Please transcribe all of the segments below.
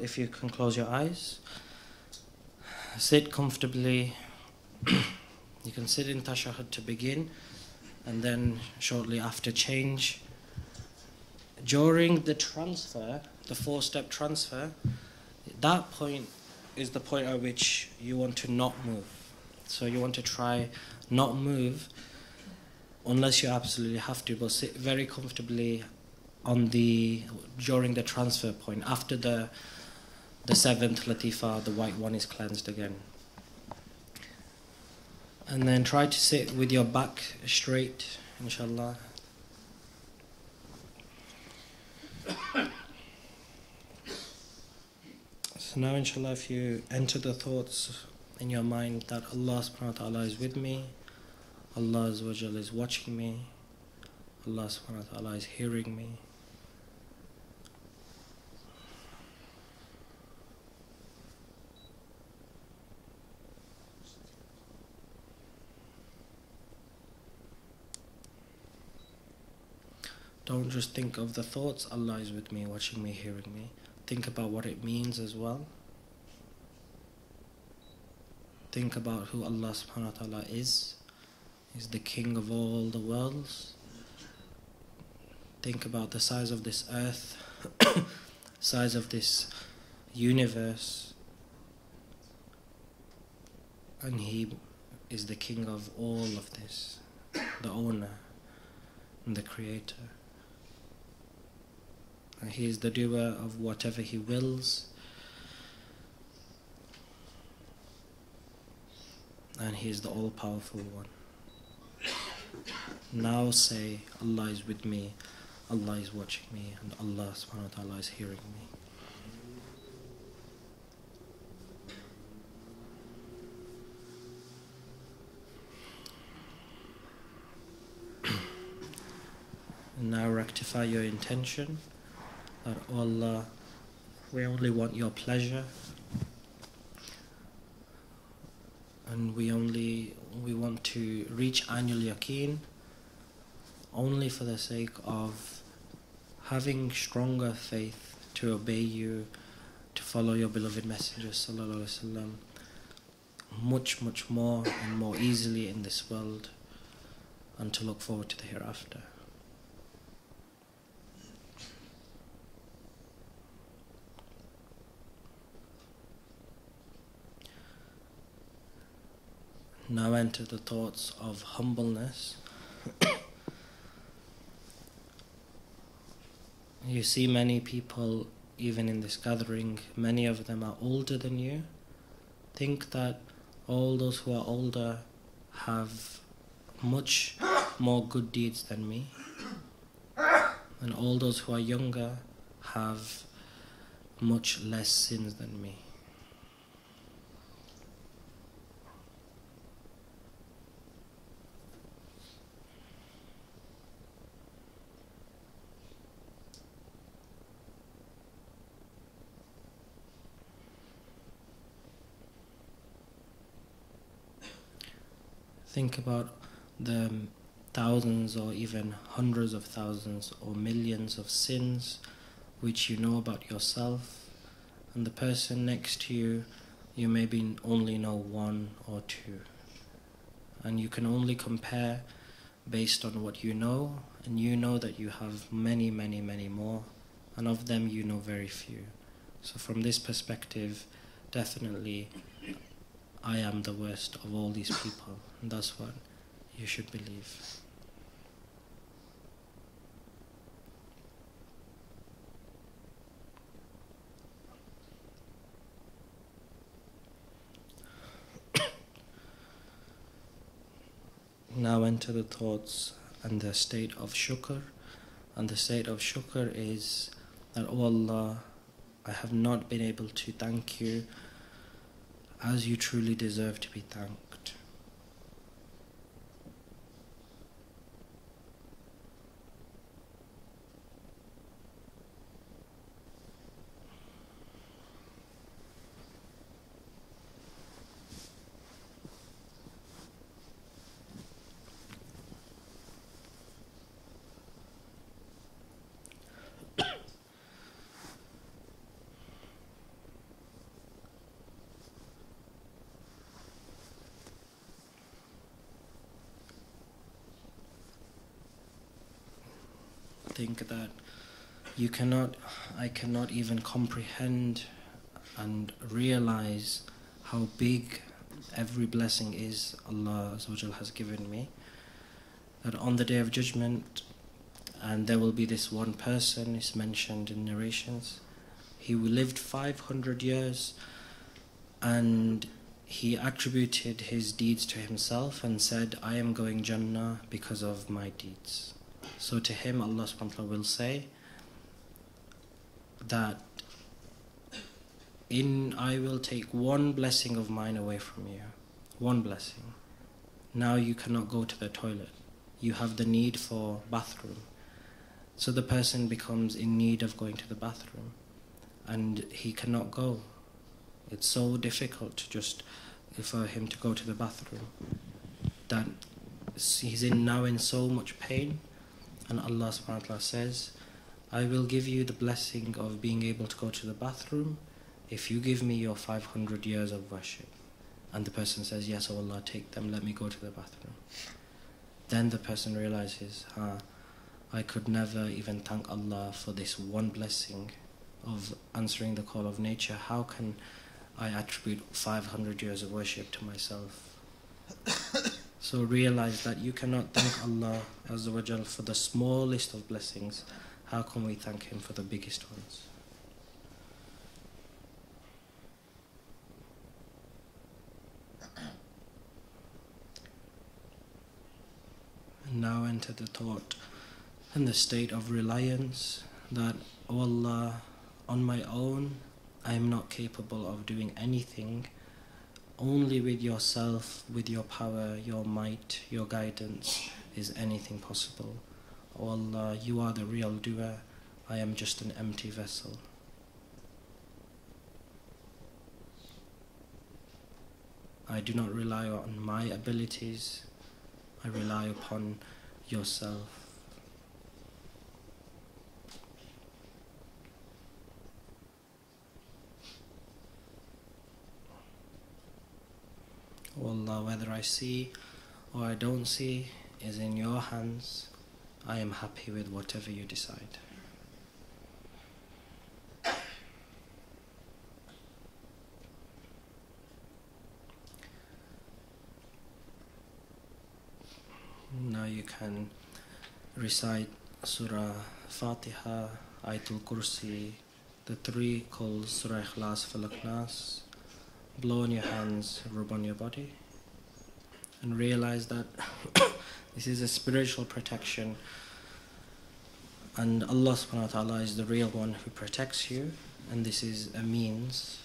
if you can close your eyes, sit comfortably. You can sit in tashahhud to begin, and then shortly after change. During the transfer, the 4-step transfer, that point is the point at which you want to not move. So you want to try not move unless you absolutely have to, but sit very comfortably during the transfer point. After the 7th latifa, the white one is cleansed again. And then try to sit with your back straight, inshallah. So now, inshallah, if you enter the thoughts in your mind that Allah subhanahu wa ta'ala is with me, Allah azza wa jalla is watching me, Allah subhanahu wa ta'ala is hearing me. Don't just think of the thoughts, Allah is with me, watching me, hearing me. Think about what it means as well. Think about who Allah subhanahu wa ta'ala is. He's the king of all the worlds. Think about the size of this earth, size of this universe. And He is the king of all of this, the owner and the creator. And He is the doer of whatever He wills. And He is the all-powerful one. Now say, Allah is with me, Allah is watching me, and Allah subhanahu wa ta'ala is hearing me. And now rectify your intention that, oh Allah, we only want your pleasure, and we want to reach Ainul Yaqeen only for the sake of having stronger faith to obey you, to follow your beloved Messenger sallallahu alaihi wasallam much, much more and more easily in this world, and to look forward to the hereafter. Now enter the thoughts of humbleness. You see many people, even in this gathering, many of them are older than you. Think that all those who are older have much more good deeds than me, and all those who are younger have much less sins than me. Think about the thousands or even hundreds of thousands or millions of sins which you know about yourself, and the person next to you, you maybe only know 1 or 2. And you can only compare based on what you know, and you know that you have many, many, many more, and of them you know very few. So from this perspective, definitely I am the worst of all these people, and that's what you should believe. Now enter the thoughts and the state of shukr. And the state of shukr is that, oh Allah, I have not been able to thank you as you truly deserve to be thanked. think that I cannot even comprehend and realize how big every blessing is Allah Azza wa Jal has given me. That on the Day of Judgment, and there will be this one person, is mentioned in narrations, he lived 500 years and he attributed his deeds to himself and said, I am going Jannah because of my deeds. So to him Allah subhanahu wa ta'ala will say that I will take one blessing of mine away from you. One blessing. Now you cannot go to the toilet. You have the need for bathroom. So the person becomes in need of going to the bathroom and he cannot go. It's so difficult just for him to go to the bathroom that he's now in so much pain. And Allah subhanahu wa ta'ala says, I will give you the blessing of being able to go to the bathroom if you give me your 500 years of worship. And the person says, yes, oh Allah, take them, let me go to the bathroom. Then the person realizes, I could never even thank Allah for this one blessing of answering the call of nature. How can I attribute 500 years of worship to myself? So realize that you cannot thank Allah Azza wa Jal for the smallest of blessings. How can we thank Him for the biggest ones? And now enter the thought and the state of reliance that, oh Allah, on my own I am not capable of doing anything. Only with yourself, with your power, your might, your guidance is anything possible. Oh Allah, you are the real doer. I am just an empty vessel. I do not rely on my abilities. I rely upon yourself. Oh Allah, whether I see or I don't see is in your hands. I am happy with whatever you decide. Now you can recite Surah Fatiha, Ayatul Kursi, the three calls, Surah Ikhlas, Falak, Nas. Blow on your hands, rub on your body, and realize that this is a spiritual protection, and Allah subhanahu wa ta'ala is the real one who protects you, and this is a means.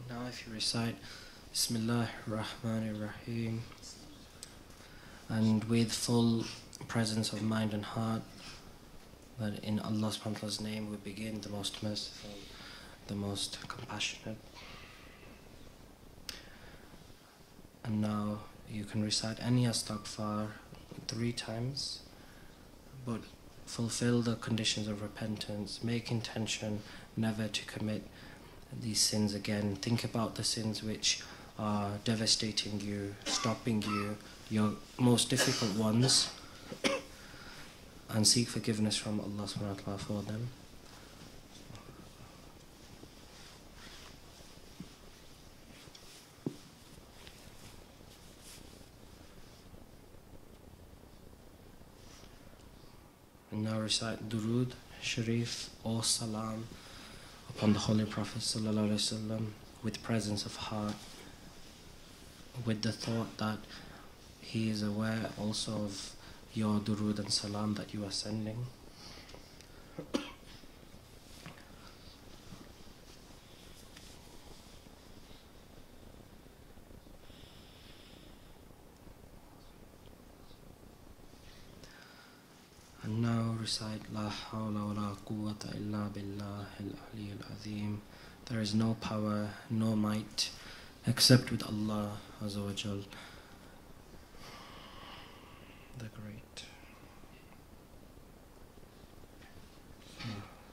Now if you recite Bismillah Rahman Rahim and with full presence of mind and heart, that in Allah subhanahu wa ta'ala's name we begin, the most merciful, the most compassionate. And now you can recite any astaghfar 3 times, but fulfill the conditions of repentance, make intention never to commit these sins again. Think about the sins which are devastating you, stopping you, your most difficult ones, and seek forgiveness from Allah subhanahu wa ta'ala for them. And now recite Durood Sharif or Salam upon the Holy Prophet sallallahu alaihi wasallam with presence of heart, with the thought that he is aware also of your Durood and Salam that you are sending. And now recite La hawla wa la quwwata illa billah al-ali al-azim. There is no power, no might, except with Allah Azza wa Jal, the Great.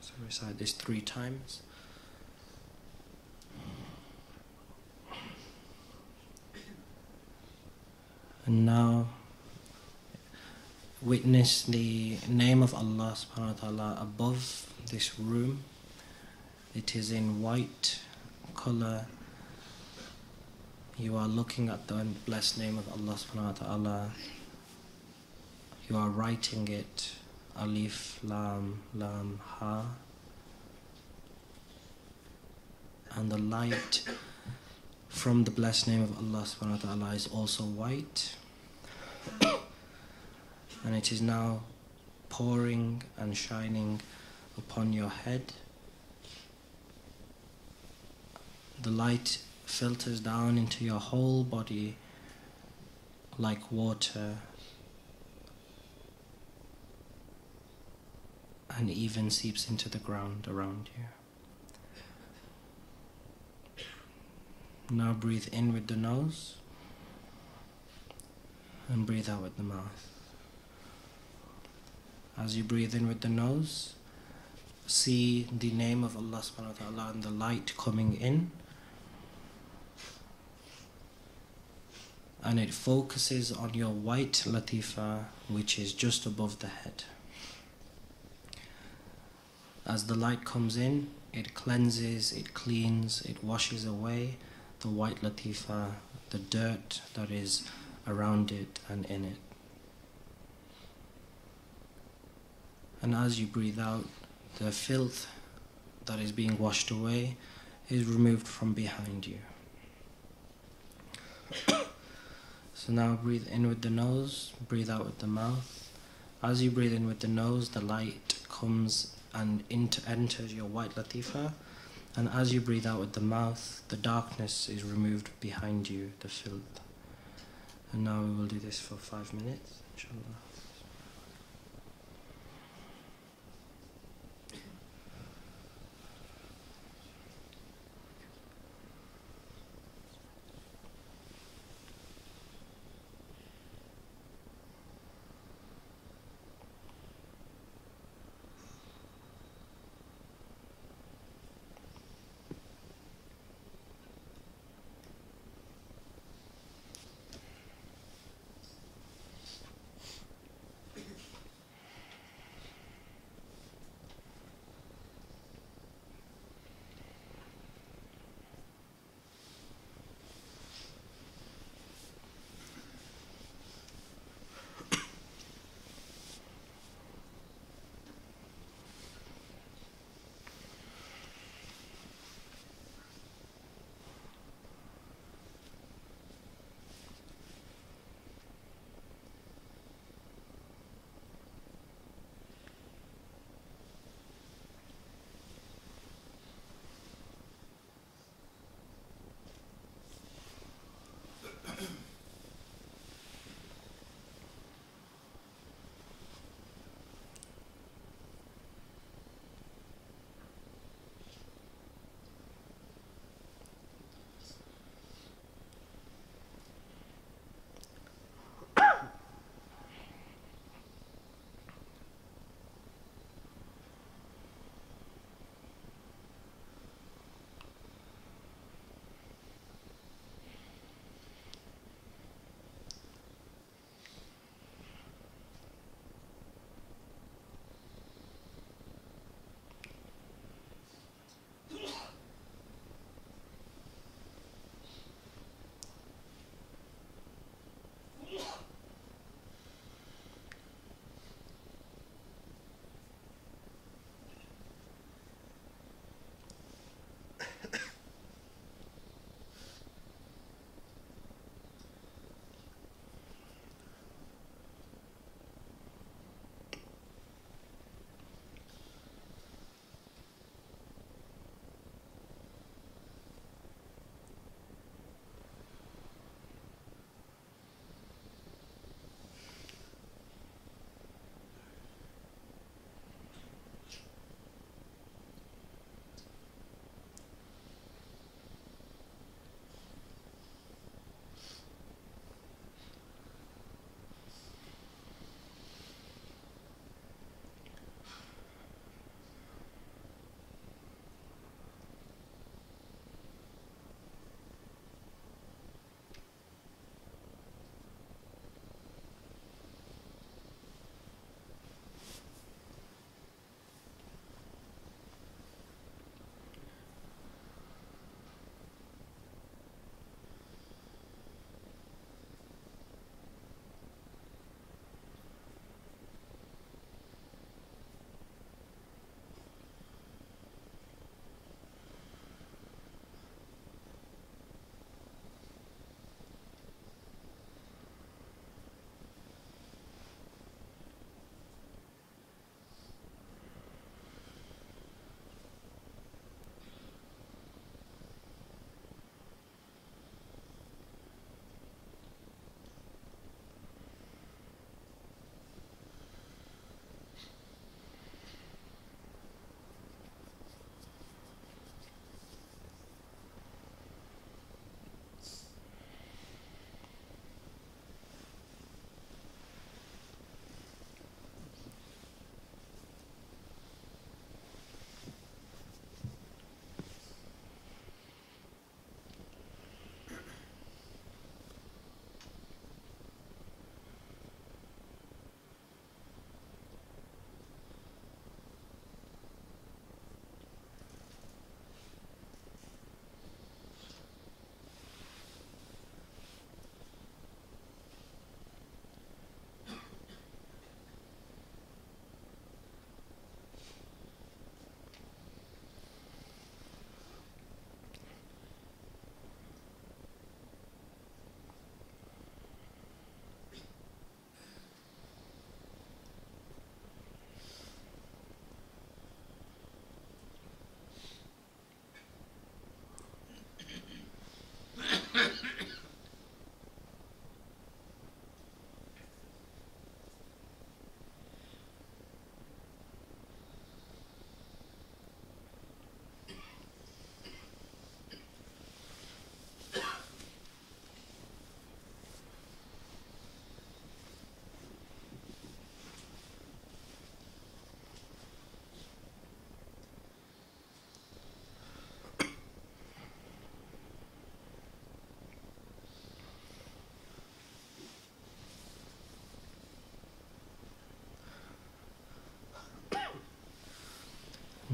So recite this 3 times. And now witness the name of Allah subhanahu wa ta'ala above this room. It is in white color. You are looking at the blessed name of Allah subhanahu wa ta'ala. You are writing it, Alif, Lam, Lam, Ha. And the light from the blessed name of Allah subhanahu wa ta'ala is also white. And it is now pouring and shining upon your head. The light filters down into your whole body like water, and even seeps into the ground around you. Now breathe in with the nose and breathe out with the mouth. As you breathe in with the nose, see the name of Allah subhanahu wa ta'ala and the light coming in, and it focuses on your white latifa, which is just above the head. As the light comes in, it cleanses, it cleans, it washes away the white latifa, the dirt that is around it and in it. And as you breathe out, the filth that is being washed away is removed from behind you. So now breathe in with the nose, breathe out with the mouth. As you breathe in with the nose, the light comes and enters your white latifa. And as you breathe out with the mouth, the darkness is removed behind you, the filth. And now we will do this for 5 minutes, inshallah.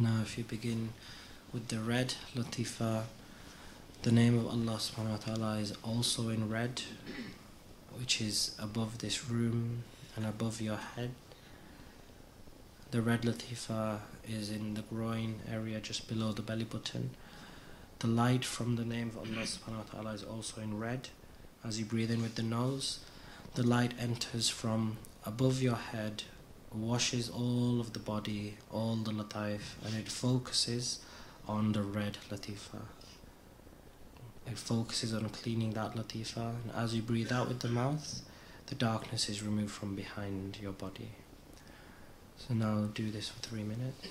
Now if you begin with the red latifa, the name of Allah subhanahu wa ta'ala is also in red, which is above this room and above your head. The red latifa is in the groin area just below the belly button. The light from the name of Allah subhanahu wa ta'ala is also in red. As you breathe in with the nose, the light enters from above your head, washes all of the body, all the lataif, and it focuses on the red latifa. It focuses on cleaning that latifa, and as you breathe out with the mouth, the darkness is removed from behind your body. So now do this for 3 minutes.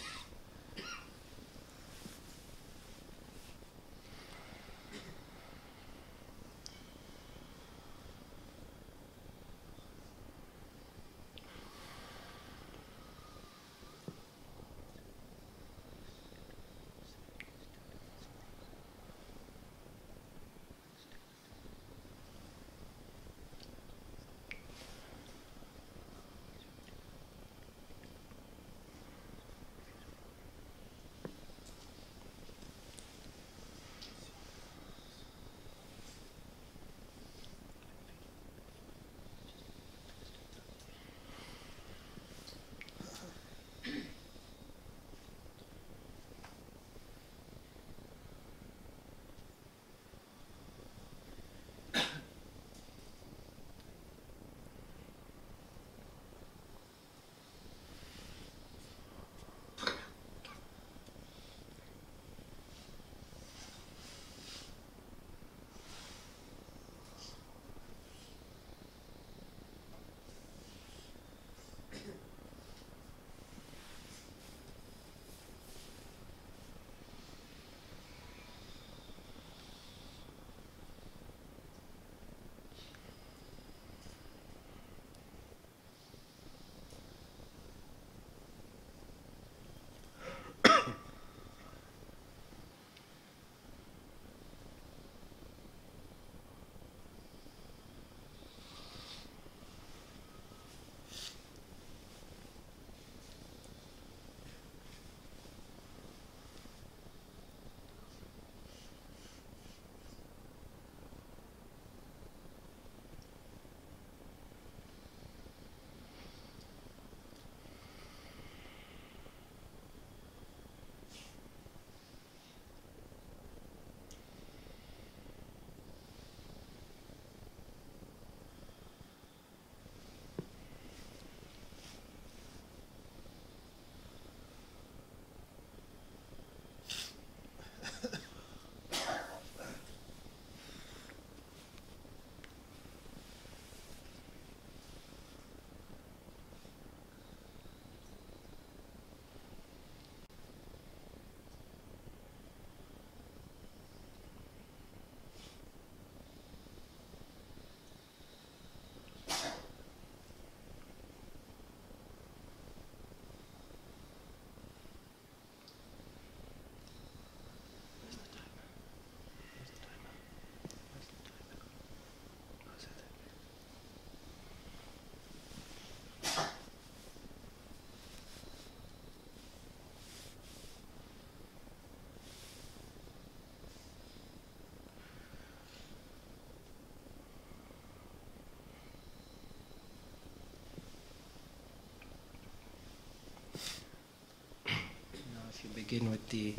Begin with the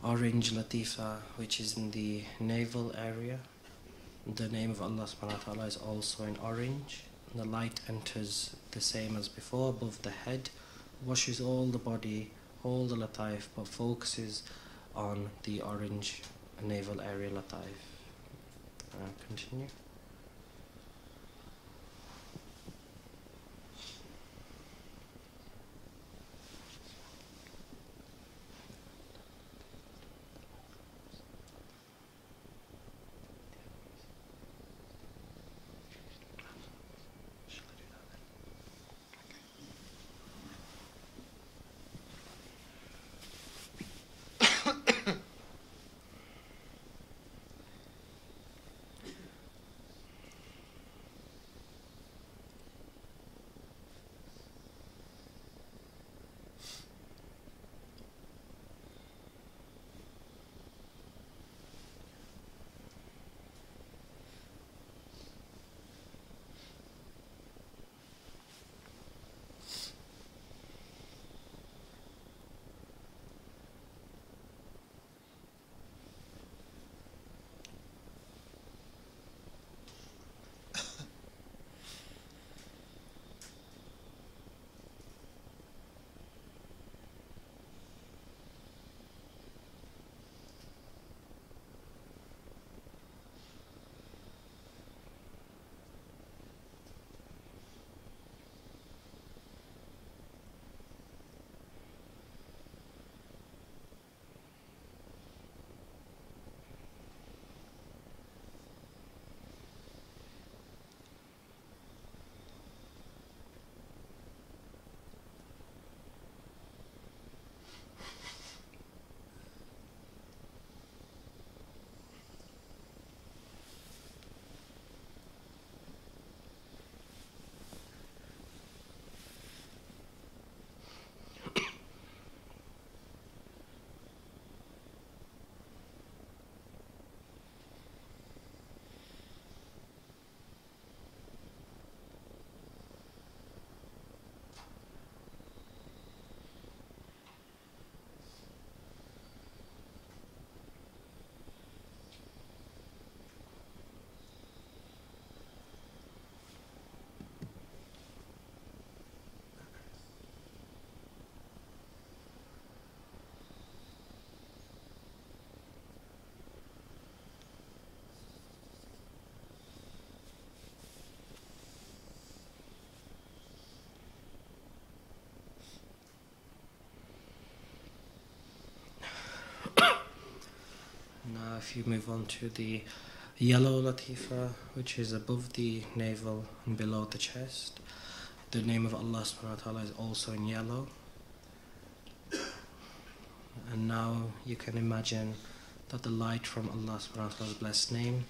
orange latifa, which is in the navel area. The name of Allah subhanahu wa ta'ala is also in orange. The light enters the same as before, above the head, washes all the body, all the lataif, but focuses on the orange navel area lataif. Continue. if you move on to the yellow latifa, which is above the navel and below the chest, the name of Allah subhanahu wa ta'ala is also in yellow. And now you can imagine that the light from Allah subhanahu wa ta'ala's blessed name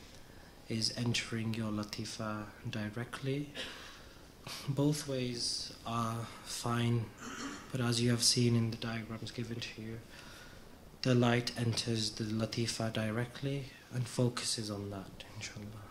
is entering your latifa directly. Both ways are fine, but as you have seen in the diagrams given to you, the light enters the latifa directly and focuses on that, inshallah.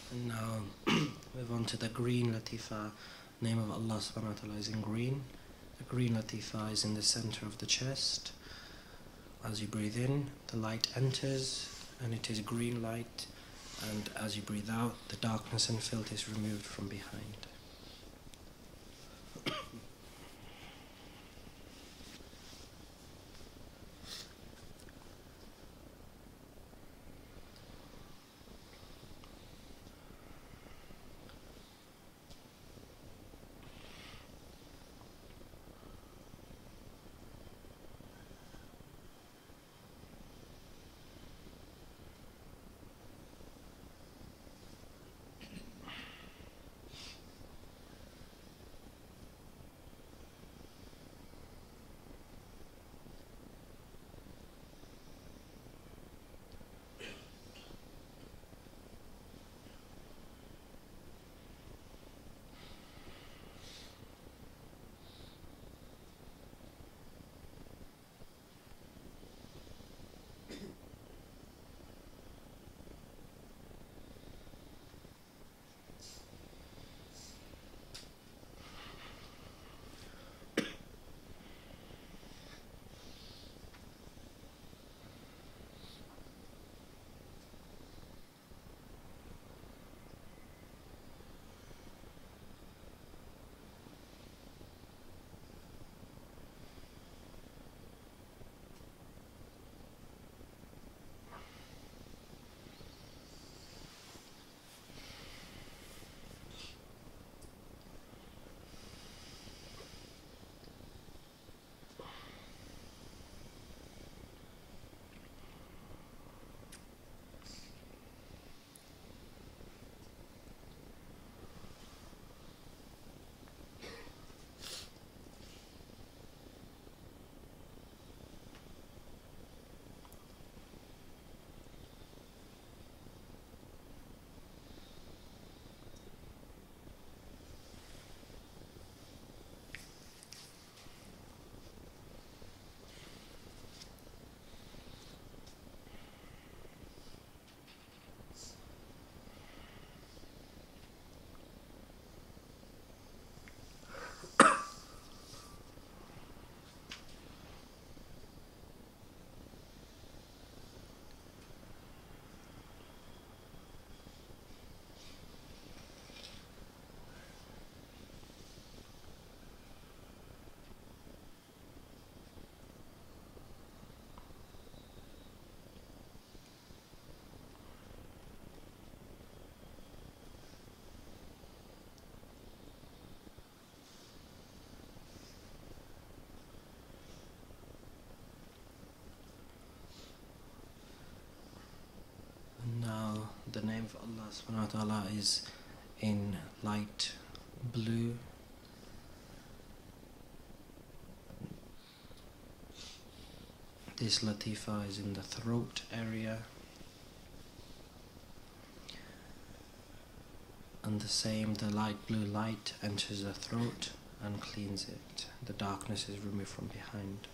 And now move on to the green latifa. Name of Allah subhanahu wa ta'ala is in green. The green latifa is in the center of the chest. As you breathe in, the light enters and it is green light, and as you breathe out, the darkness and filth is removed from behind. Now the name of Allah subhanahu wa ta'ala is in light blue. This latifa is in the throat area, and the light blue light enters the throat and cleans it. The darkness is removed from behind.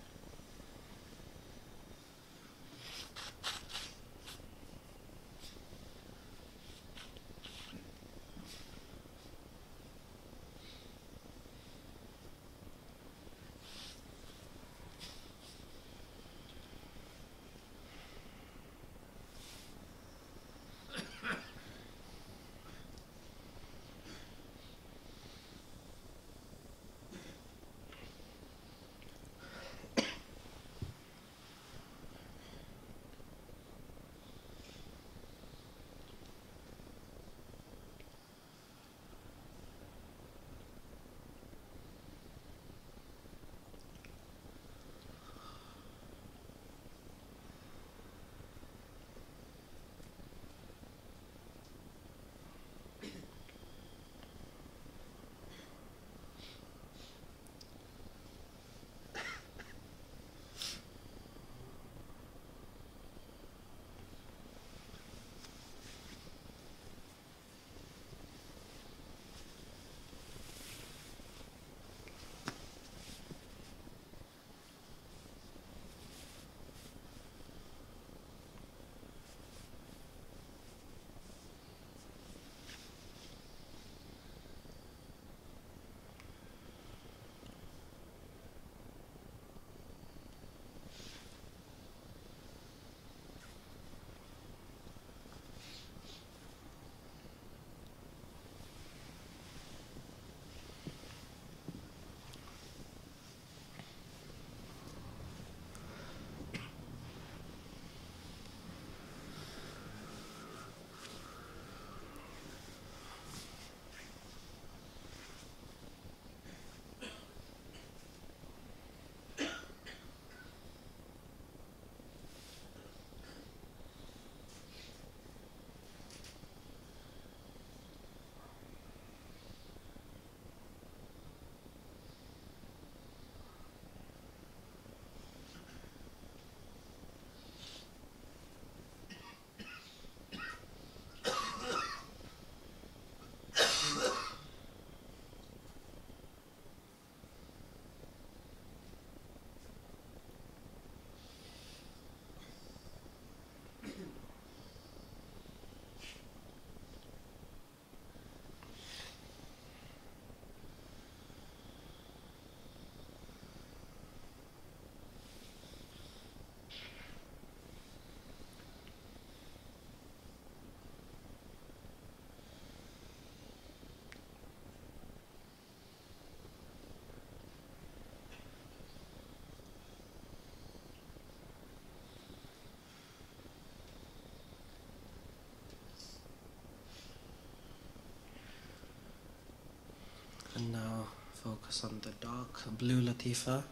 And now focus on the dark blue latifa,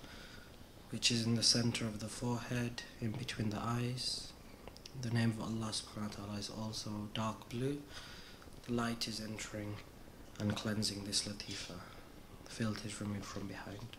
which is in the center of the forehead, in between the eyes. The name of Allah subhanahu wa ta'ala is also dark blue. The light is entering and cleansing this latifa. The filth is removed from behind.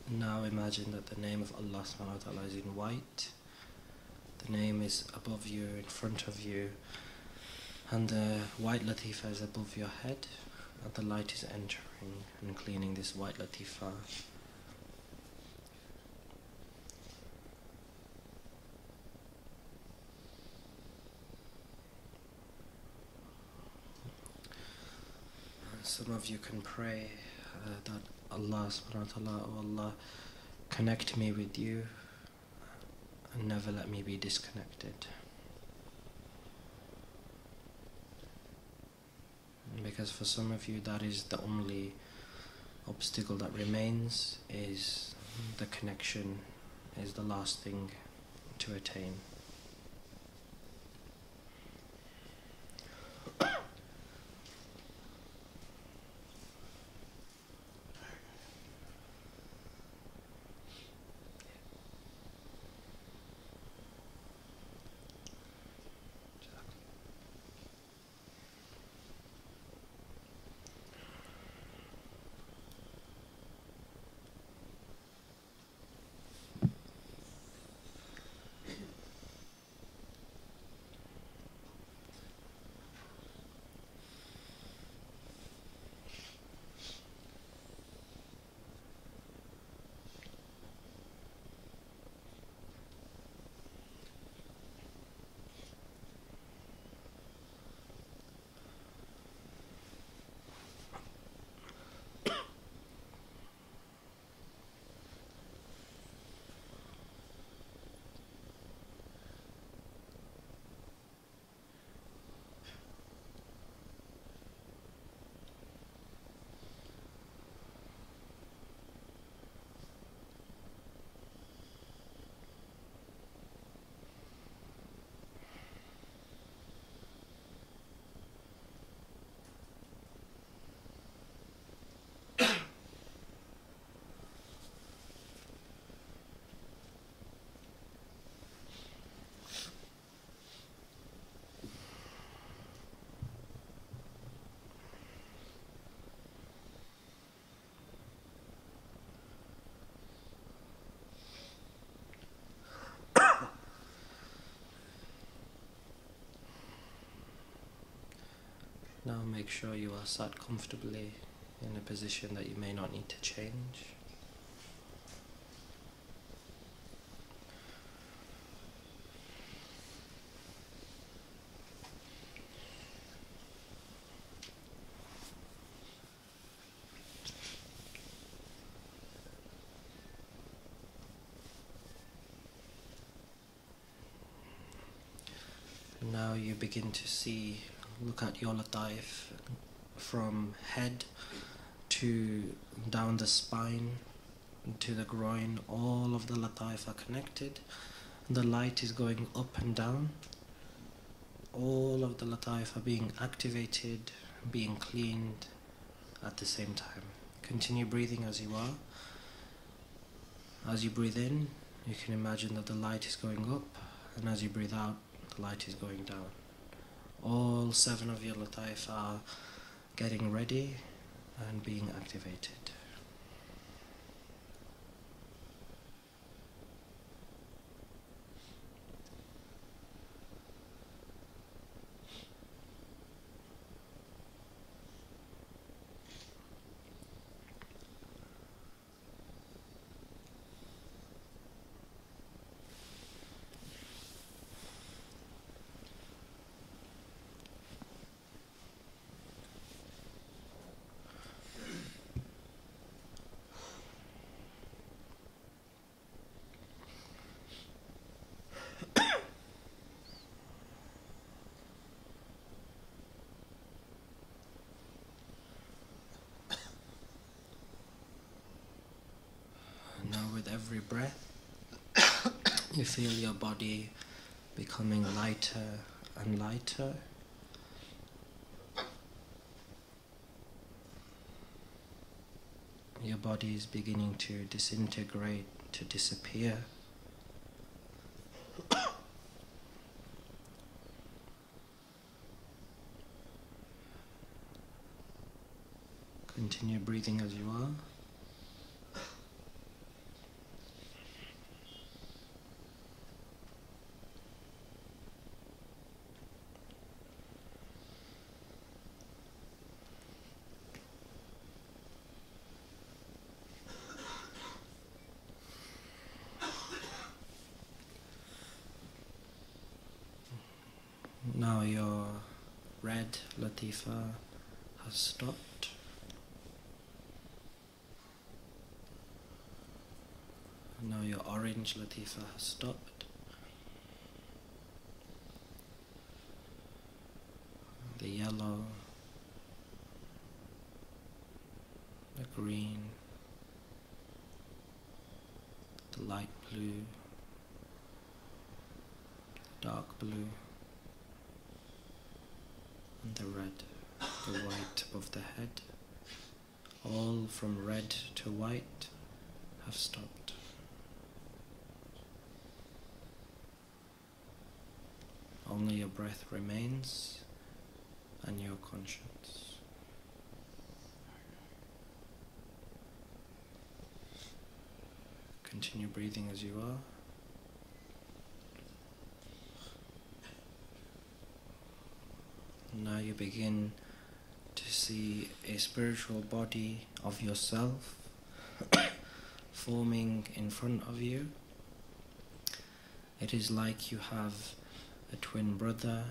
Now imagine that the name of Allah subhanahu wa ta'ala is in white. The name is above you, in front of you, and the white latifa is above your head, and the light is entering and cleaning this white latifa. Some of you can pray that Allah subhanahu wa ta'ala, oh Allah, connect me with you and never let me be disconnected. Because for some of you that is the only obstacle that remains, is the connection is the last thing to attain. Now make sure you are sat comfortably in a position that you may not need to change. Now you begin to see, look at your lataif from head to down the spine to the groin. All of the lataif are connected. The light is going up and down. All of the lataif are being activated, being cleaned at the same time. Continue breathing as you are. As you breathe in, you can imagine that the light is going up, and as you breathe out, the light is going down. All 7 of your lataif are getting ready and being activated. Now with every breath, you feel your body becoming lighter and lighter. Your body is beginning to disintegrate, to disappear. Continue breathing as you are. red latifa has stopped. Now your orange latifa has stopped. The yellow, the green, the light blue, the dark blue, and the red, the white above the head, all from red to white have stopped. Only your breath remains and your conscience. Continue breathing as you are. Now you begin to see a spiritual body of yourself forming in front of you. It is like you have a twin brother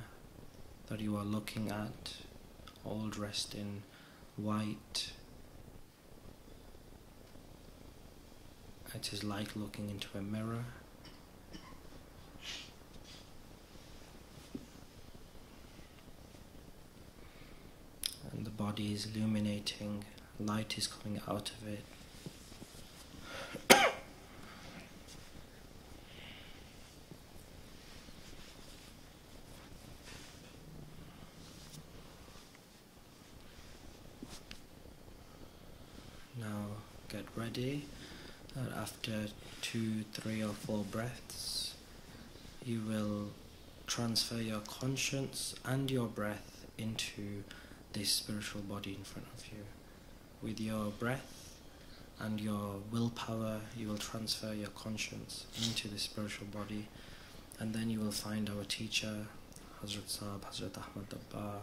that you are looking at, all dressed in white. It is like looking into a mirror. And the body is illuminating, light is coming out of it. Now get ready that after 2, 3 or 4 breaths you will transfer your conscience and your breath into this spiritual body in front of you. With your breath and your willpower you will transfer your conscience into the spiritual body, and then you will find our teacher Hazrat Sahib, Hazrat Ahmad Dabbar.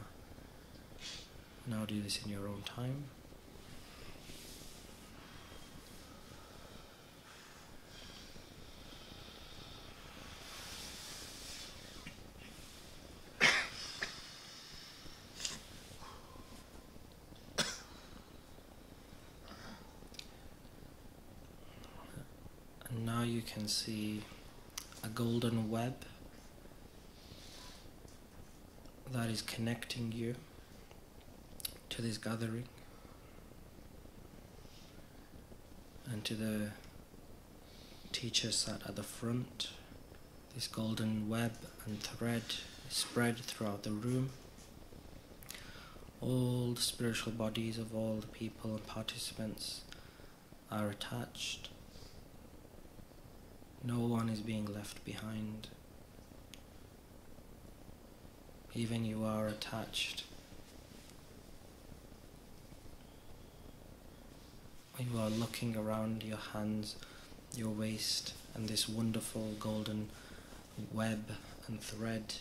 Now do this in your own time. And now you can see a golden web that is connecting you to this gathering and to the teacher sat at the front. This golden web and thread is spread throughout the room. All the spiritual bodies of all the people and participants are attached. No one is being left behind. Even you are attached. You are looking around your hands, your waist, and this wonderful golden web and thread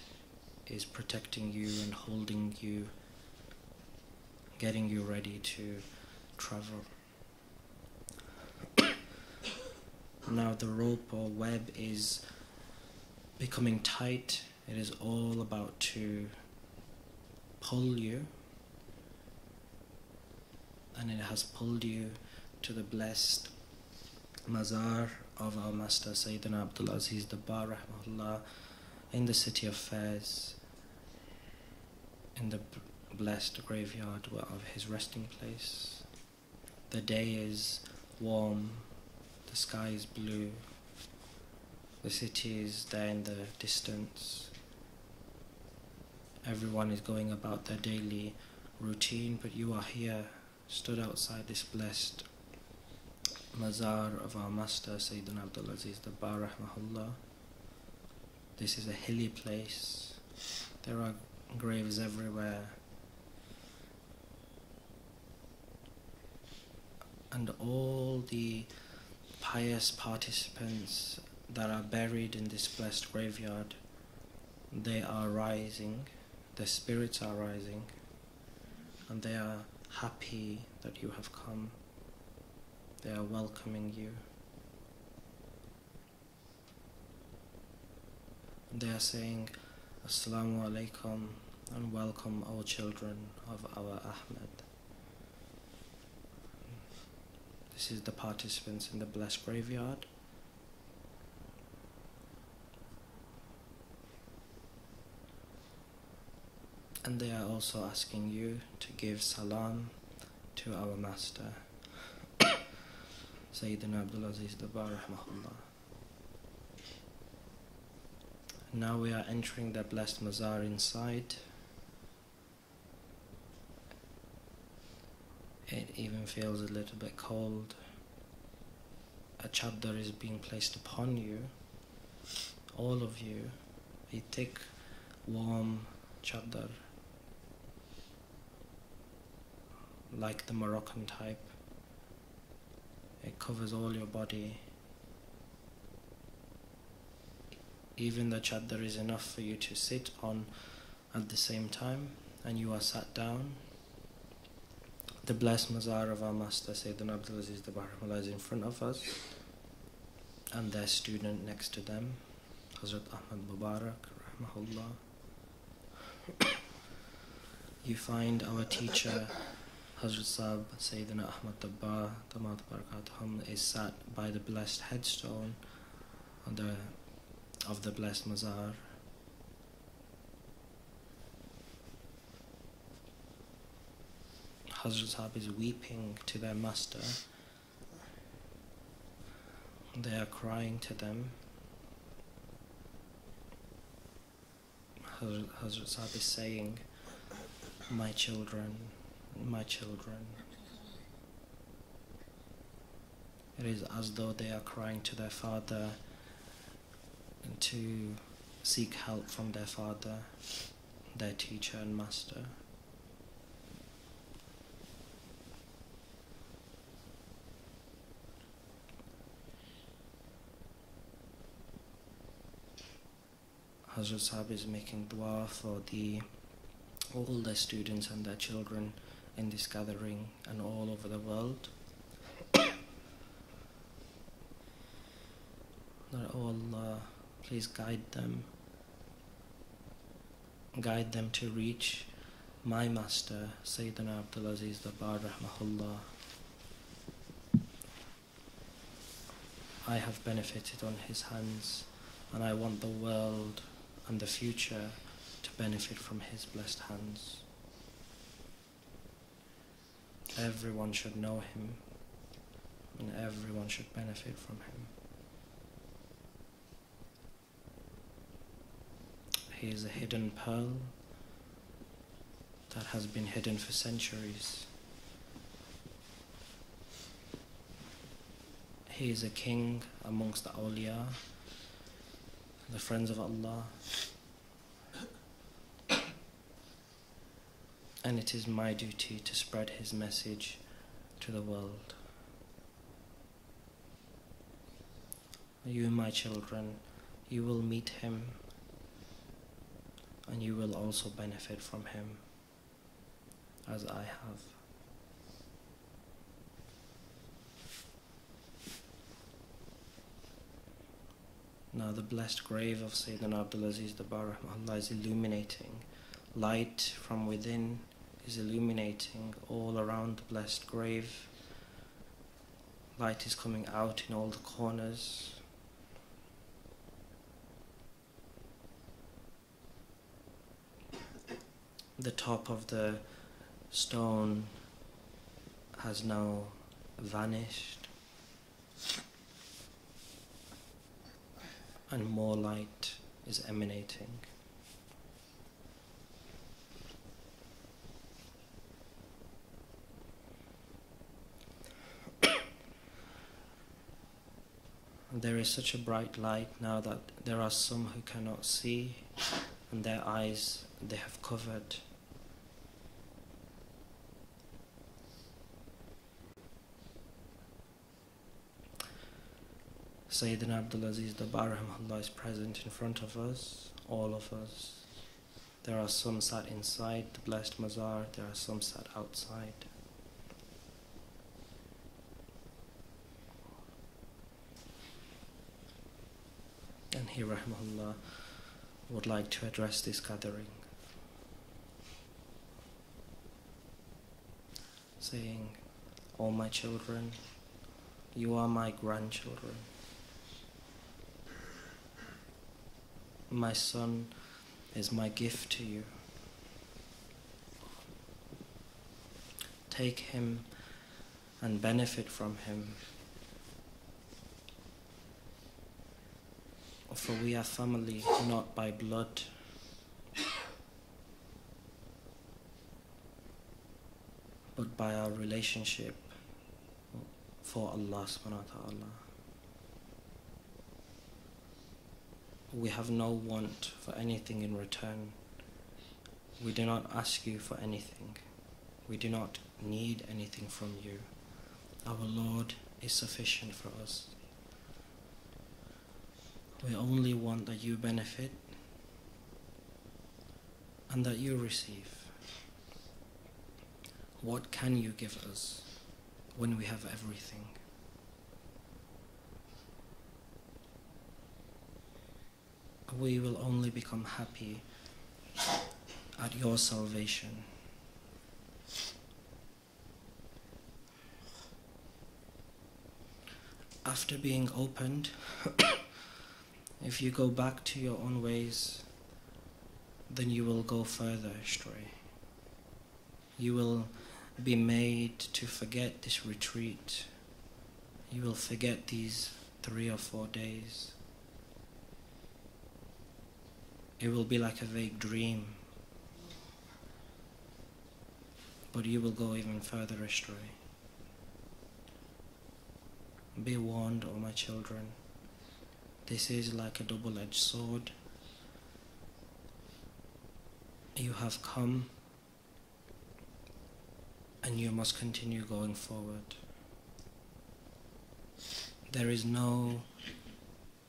is protecting you and holding you, getting you ready to travel. Now the rope or web is becoming tight. It is all about to pull you, and it has pulled you to the blessed mazar of our master Sayyidina Abdul Aziz Dabbar rahmahullah in the city of Fez, in the blessed graveyard of his resting place. The day is warm, the sky is blue, the city is there in the distance. Everyone is going about their daily routine, but you are here, stood outside this blessed mazar of our master Sayyidina Abdul Aziz Dabbar rahmahullah. This is a hilly place. There are graves everywhere. And all the pious participants that are buried in this blessed graveyard, they are rising, their spirits are rising, and they are happy that you have come. They are welcoming you. And they are saying, Assalamu alaikum, and welcome our children of our Ahmed. This is the participants in the blessed graveyard. And they are also asking you to give salam to our master, Sayyidina Abdul Aziz Dabar rahmahullah. Now we are entering the blessed mazar inside. It even feels a little bit cold. A chadar is being placed upon you, all of you, a thick, warm chadar, like the Moroccan type. It covers all your body. Even the chadar is enough for you to sit on at the same time, and you are sat down. The blessed mazar of our master Sayyidina Abdul Aziz Dabar is in front of us, and their student next to them, Hazrat Ahmad Mubarak rahmahullah. You find our teacher Hazrat Sahib Sayyidina Ahmad Dabbar Damat Barakatuhum is sat by the blessed headstone of the blessed mazar. Hazrat Sahib is weeping to their master. They are crying to them. Hazrat Sahib is saying, my children, my children. It is as though they are crying to their father to seek help from their father, their teacher and master. Hazrat Sahib is making dua for all the students and their children in this gathering and all over the world. That Allah please guide them to reach my master Sayyidina Abdul Aziz Dabar rahmahullah. I have benefited on his hands, and I want the world and the future to benefit from his blessed hands. Everyone should know him, and everyone should benefit from him. He is a hidden pearl that has been hidden for centuries. He is a king amongst the awliya, the friends of Allah. And it is my duty to spread his message to the world. You, my children, you will meet him, and you will also benefit from him, as I have. Now the blessed grave of Sayyidina Abdul Aziz Dabar rahmahullah is illuminating. Light from within is illuminating all around the blessed grave. Light is coming out in all the corners. The top of the stone has now vanished, and more light is emanating. There is such a bright light now that there are some who cannot see, and their eyes they have covered. Sayyidina Abdul Aziz Dabar rahmahullah is present in front of us, all of us. There are some sat inside the blessed mazar, there are some sat outside. And he rahmahullah would like to address this gathering. saying, "O my children, you are my grandchildren. My son is my gift to you. Take him and benefit from him. For we are family not by blood, but by our relationship for Allah subhanahu wa ta'ala. We have no want for anything in return. We do not ask you for anything. We do not need anything from you. Our Lord is sufficient for us. We only want that you benefit and that you receive. What can you give us when we have everything? We will only become happy at your salvation. After being opened, if you go back to your own ways, then you will go further astray. You will be made to forget this retreat. You will forget these 3 or 4 days. It will be like a vague dream, but you will go even further astray. Be warned, O my children, this is like a double-edged sword. You have come, and you must continue going forward. There is no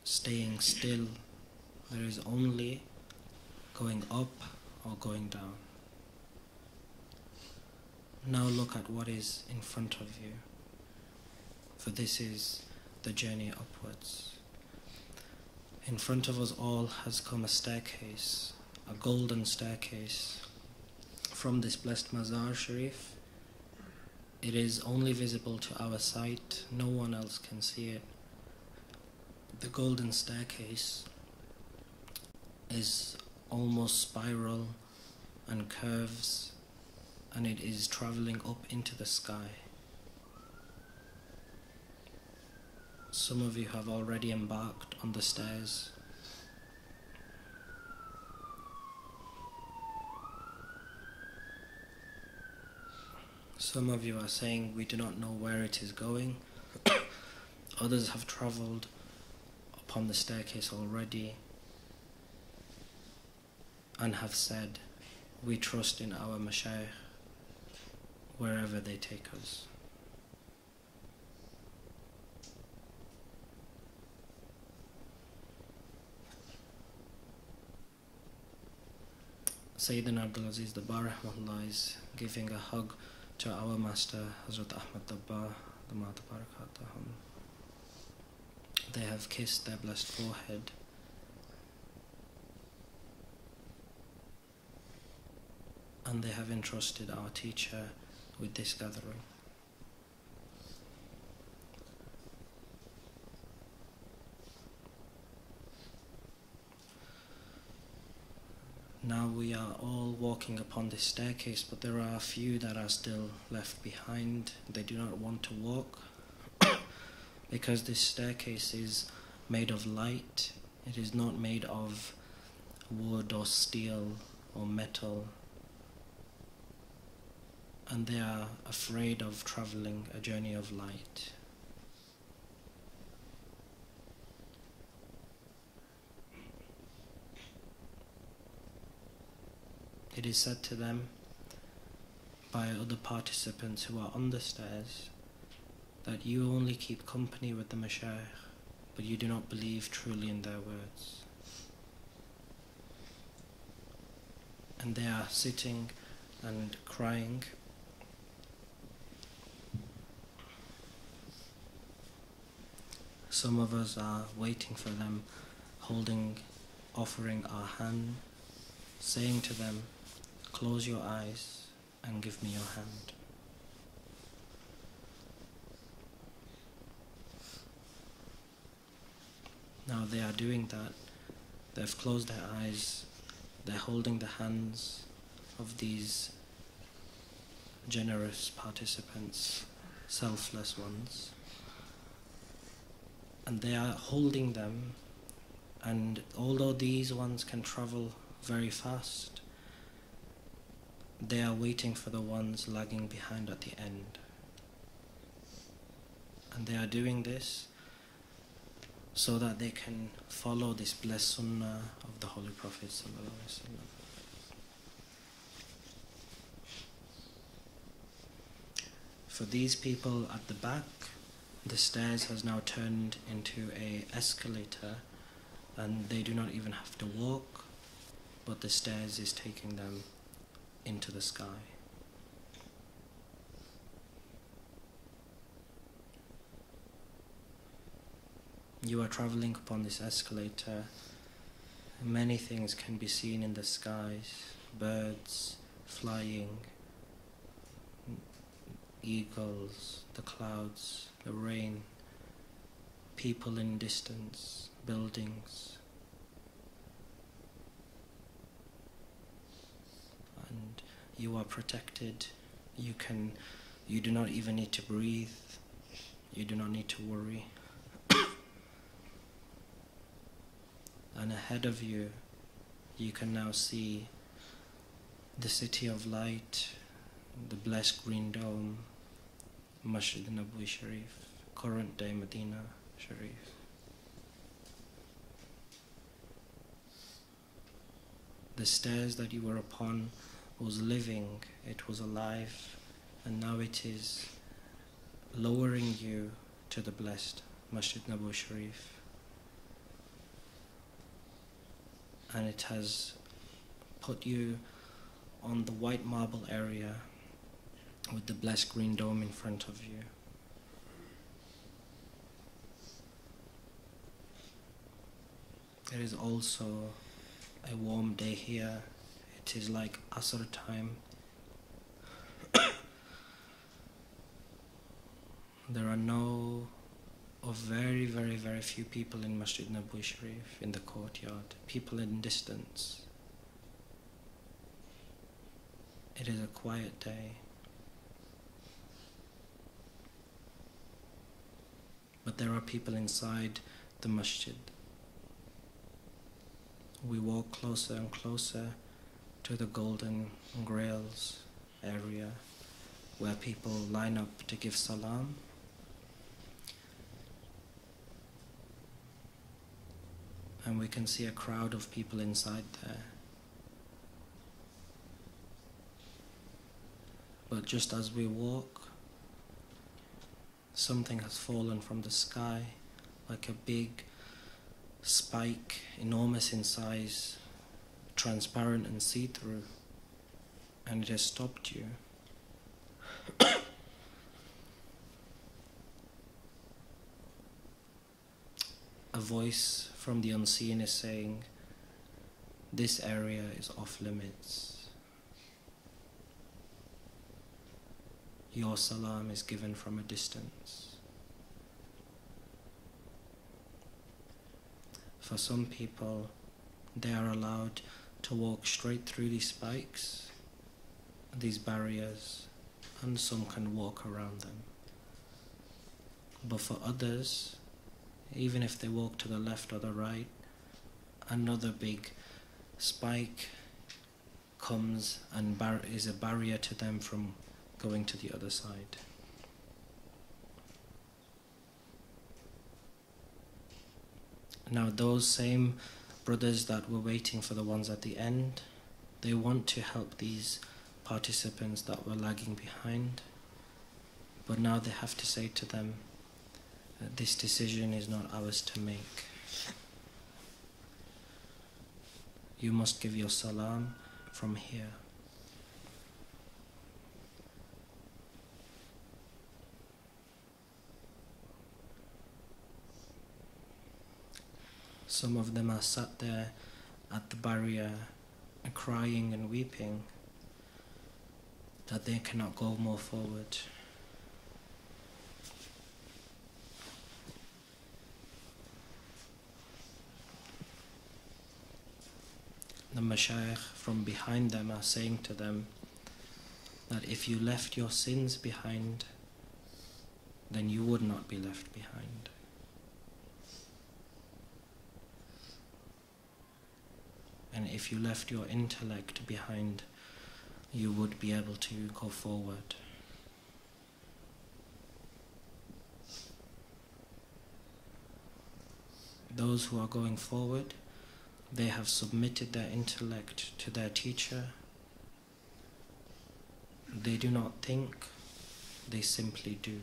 staying still. There is only going up or going down. Now look at what is in front of you, for this is the journey upwards. In front of us all has come a staircase, a golden staircase from this blessed Mazar Sharif. It is only visible to our sight, no one else can see it. The golden staircase is almost spiral and curves, and it is traveling up into the sky. Some of you have already embarked on the stairs. Some of you are saying, we do not know where it is going. Others have travelled upon the staircase already and have said, we trust in our mashayikh wherever they take us. Sayyidina Abdul Aziz Dabbar rahmatullah is giving a hug to our master Hazrat Ahmad Dabbar, the Mata Barakatahum. They have kissed their blessed forehead. And they have entrusted our teacher with this gathering. Now we are all walking upon this staircase, but there are a few that are still left behind. They do not want to walk because this staircase is made of light. It is not made of wood or steel or metal. And they are afraid of traveling a journey of light. It is said to them by other participants who are on the stairs that you only keep company with the mashayikh, but you do not believe truly in their words. And they are sitting and crying. Some of us are waiting for them, offering our hand, saying to them, close your eyes and give me your hand. Now they are doing that. They've closed their eyes. They're holding the hands of these generous participants, selfless ones. And they are holding them, and although these ones can travel very fast, they are waiting for the ones lagging behind at the end. And they are doing this so that they can follow this blessed sunnah of the Holy Prophet ﷺ. For these people at the back, the stairs has now turned into an escalator, and they do not even have to walk, but the stairs is taking them into the sky. You are traveling upon this escalator. Many things can be seen in the skies: birds flying, eagles, the clouds, the rain, people in distance, buildings. And you are protected. You do not even need to breathe. You do not need to worry. And ahead of you, you can now see the city of light, the blessed green dome, Masjid Nabawi Sharif, current day Medina Sharif. The stairs that you were upon was living, it was alive, and now it is lowering you to the blessed Masjid Nabawi Sharif. And it has put you on the white marble area with the blessed green dome in front of you. There is also a warm day here. It is like Asr time. There are very, very, very few people in Masjid Nabawi Sharif, in the courtyard, people in distance. It is a quiet day. But there are people inside the masjid. We walk closer and closer to the Golden Grails area where people line up to give salam. And we can see a crowd of people inside there. But just as we walk, something has fallen from the sky, like a big spike, enormous in size, transparent and see-through, and it has stopped you. A voice from the unseen is saying, "This area is off limits. Your salam is given from a distance." For some people, they are allowed to walk straight through these spikes, these barriers, and some can walk around them. But for others, even if they walk to the left or the right, another big spike comes and is a barrier to them from going to the other side. Now those same brothers that were waiting for the ones at the end, they want to help these participants that were lagging behind, but now they have to say to them, this decision is not ours to make. You must give your salam from here. Some of them are sat there at the barrier, crying and weeping that they cannot go more forward. the mashayikh from behind them are saying to them that if you left your sins behind, then you would not be left behind. And if you left your intellect behind, you would be able to go forward. Those who are going forward, they have submitted their intellect to their teacher. They do not think, they simply do.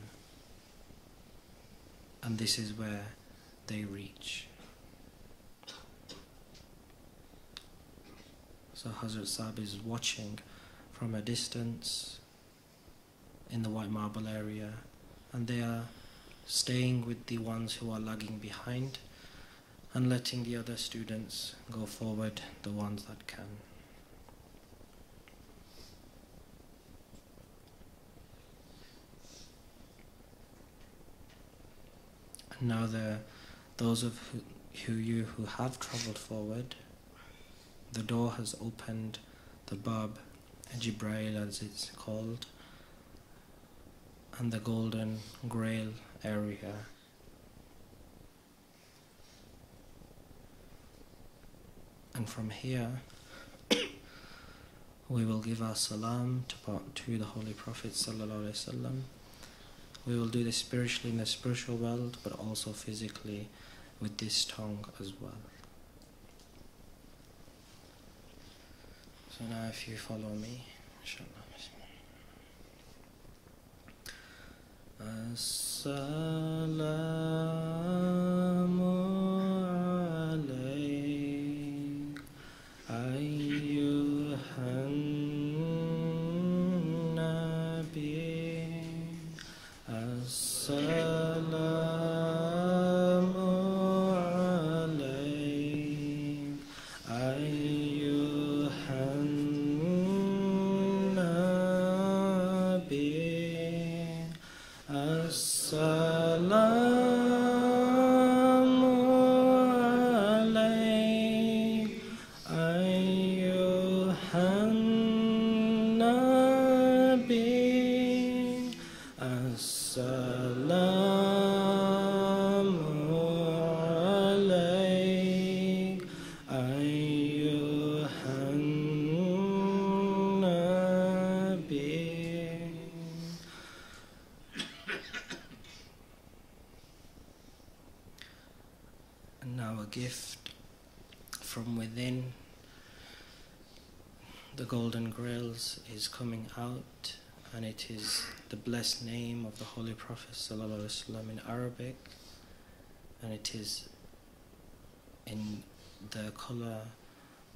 And this is where they reach. So Hazrat Sahib is watching from a distance in the white marble area, and they are staying with the ones who are lagging behind and letting the other students go forward, the ones that can. And now those of you who have travelled forward, the door has opened, the Bab, Jibrail as it's called, and the Golden Grail area. And from here, we will give our salam to the Holy Prophet Sallallahu Alaihi Wasallam. We will do this spiritually in the spiritual world, but also physically with this tongue as well. So now if you follow me, inshallah. As-salamu alayk ayyuhan nabi. As-salamu alayk ayyuhan nabi. As-salamu alayk ayyuhan nabi. As-salamu alayk ayyuhan nabi. And now a gift from within the Golden Grails is coming out, and it is the blessed name of the Holy Prophet Sallallahu Alaihi Wasallam in Arabic, and it is in the color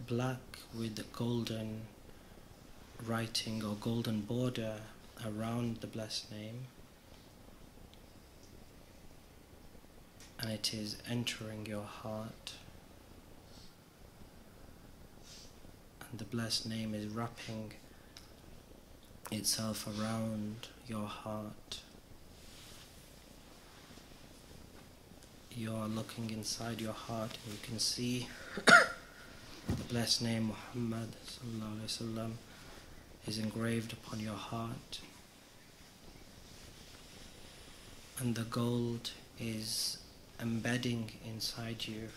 black with the golden writing or golden border around the blessed name, and it is entering your heart, and the blessed name is wrapping itself around your heart. You are looking inside your heart and you can see the blessed name Muhammad Sallallahu Alaihi Wasallam is engraved upon your heart, and the gold is embedding inside you.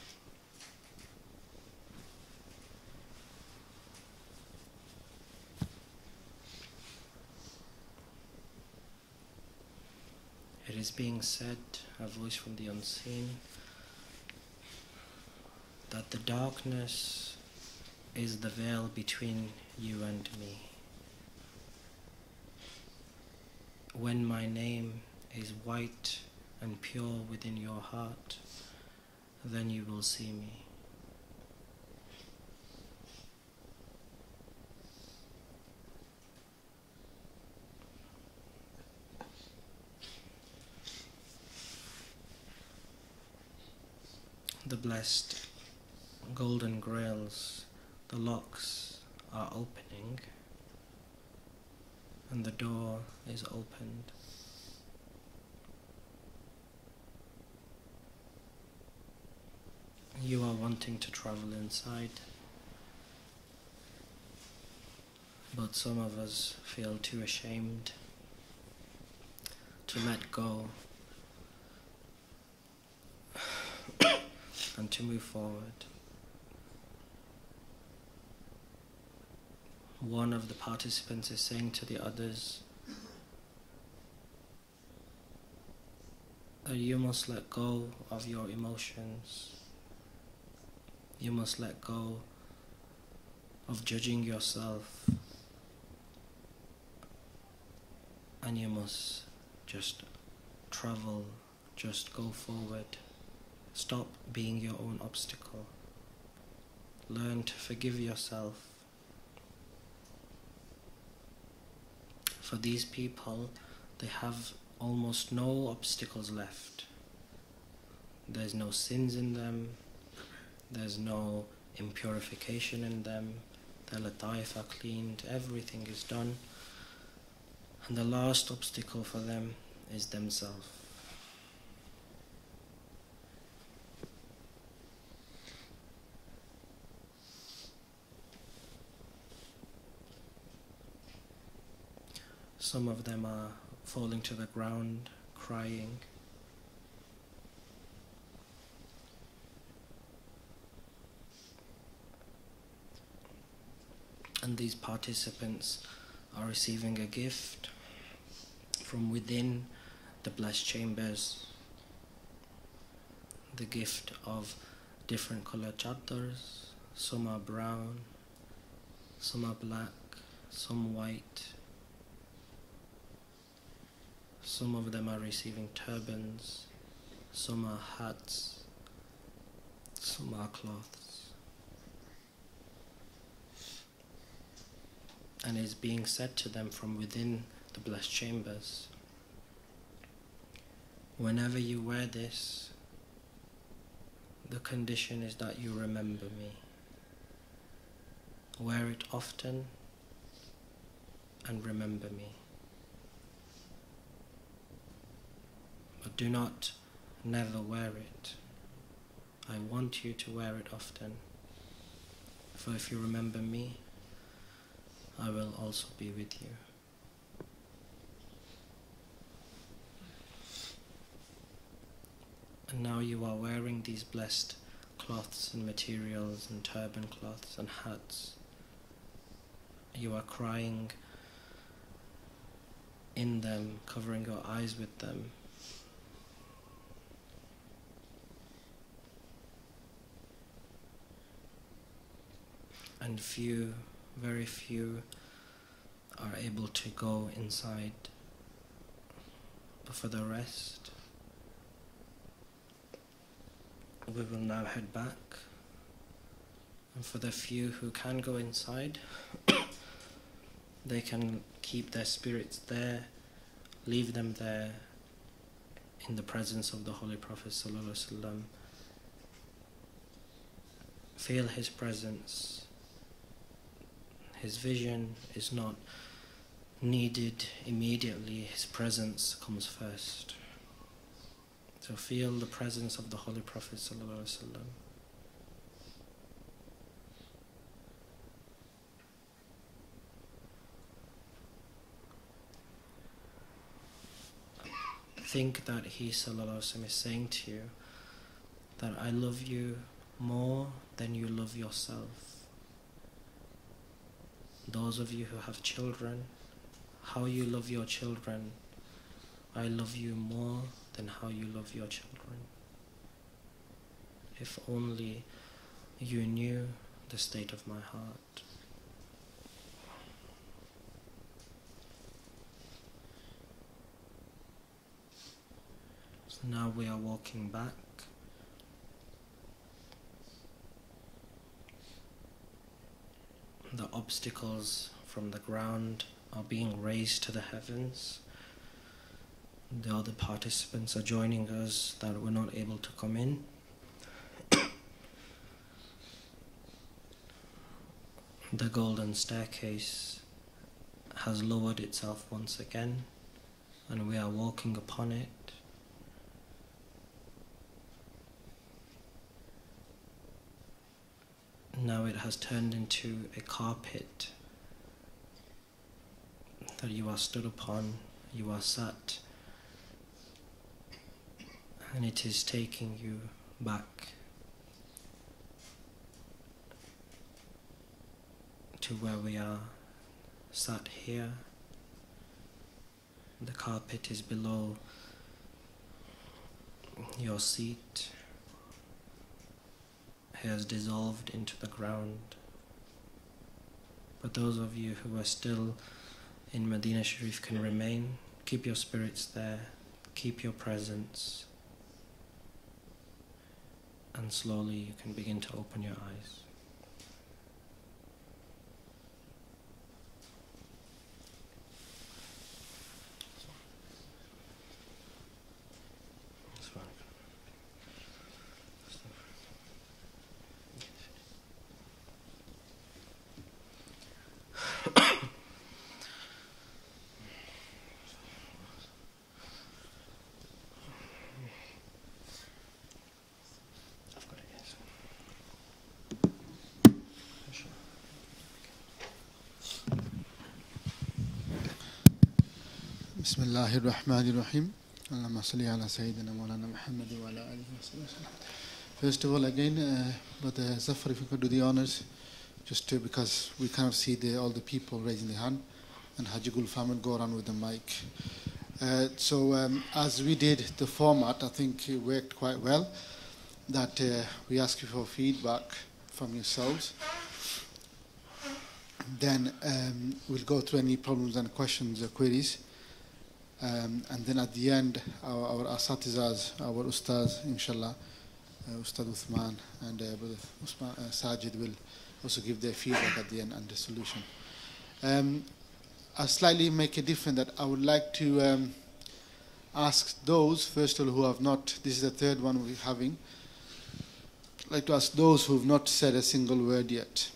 It is being said, a voice from the unseen, that the darkness is the veil between you and me. When my name is white and pure within your heart, then you will see me. The blessed golden grails, the locks are opening, and the door is opened. You are wanting to travel inside, but some of us feel too ashamed to let go and to move forward. One of the participants is saying to the others that you must let go of your emotions. You must let go of judging yourself, and you must just travel, just go forward. Stop being your own obstacle. Learn to forgive yourself. For these people, they have almost no obstacles left. There's no sins in them. There's no impurification in them. Their latifa cleaned. Everything is done. And the last obstacle for them is themselves. Some of them are falling to the ground, crying. And these participants are receiving a gift from within the blessed chambers. The gift of different colored chadars. Some are brown, some are black, some white. Some of them are receiving turbans, some are hats, some are cloths. And it's being said to them from within the blessed chambers, whenever you wear this, the condition is that you remember me. Wear it often and remember me. But do not never wear it. I want you to wear it often. For if you remember me, I will also be with you. And now you are wearing these blessed cloths and materials and turban cloths and hats. You are crying in them, covering your eyes with them. And few, very few, are able to go inside. But for the rest, we will now head back. And for the few who can go inside, they can keep their spirits there, leave them there in the presence of the Holy Prophet ﷺ. Feel his presence. His vision is not needed immediately. His presence comes first. So feel the presence of the Holy Prophet ﷺ. Think that he ﷺ is saying to you that I love you more than you love yourself. Those of you who have children, how you love your children, I love you more than how you love your children. If only you knew the state of my heart. So now we are walking back. The obstacles from the ground are being raised to the heavens. The other participants are joining us that were not able to come in. The golden staircase has lowered itself once again, and we are walking upon it. Now it has turned into a carpet that you are stood upon, you are sat, and it is taking you back to where we are sat here. The carpet is below your seat, has dissolved into the ground. But those of you who are still in Medina Sharif can remain. Keep your spirits there, keep your presence, and slowly you can begin to open your eyes. Bismillahir Rahmanir Rahim. Allahumma salli ala Sayyidina Mawlana Muhammad wa ala alihi wa sallam. First of all, again, Brother Zafar, if you could do the honors, just because we cannot see all the people raising their hand, and Haji Gul Family go around with the mic. As we did the format, I think it worked quite well, that we ask you for feedback from yourselves. Then we'll go through any problems and questions or queries. And then at the end, our asatizas, our ustaz, inshallah, Ustad Uthman and Brother Sajid will also give their feedback at the end and the solution. I'll slightly make it different, that I would like to ask those, first of all, who have not, this is the third one we're having, I'd like to ask those who have not said a single word yet.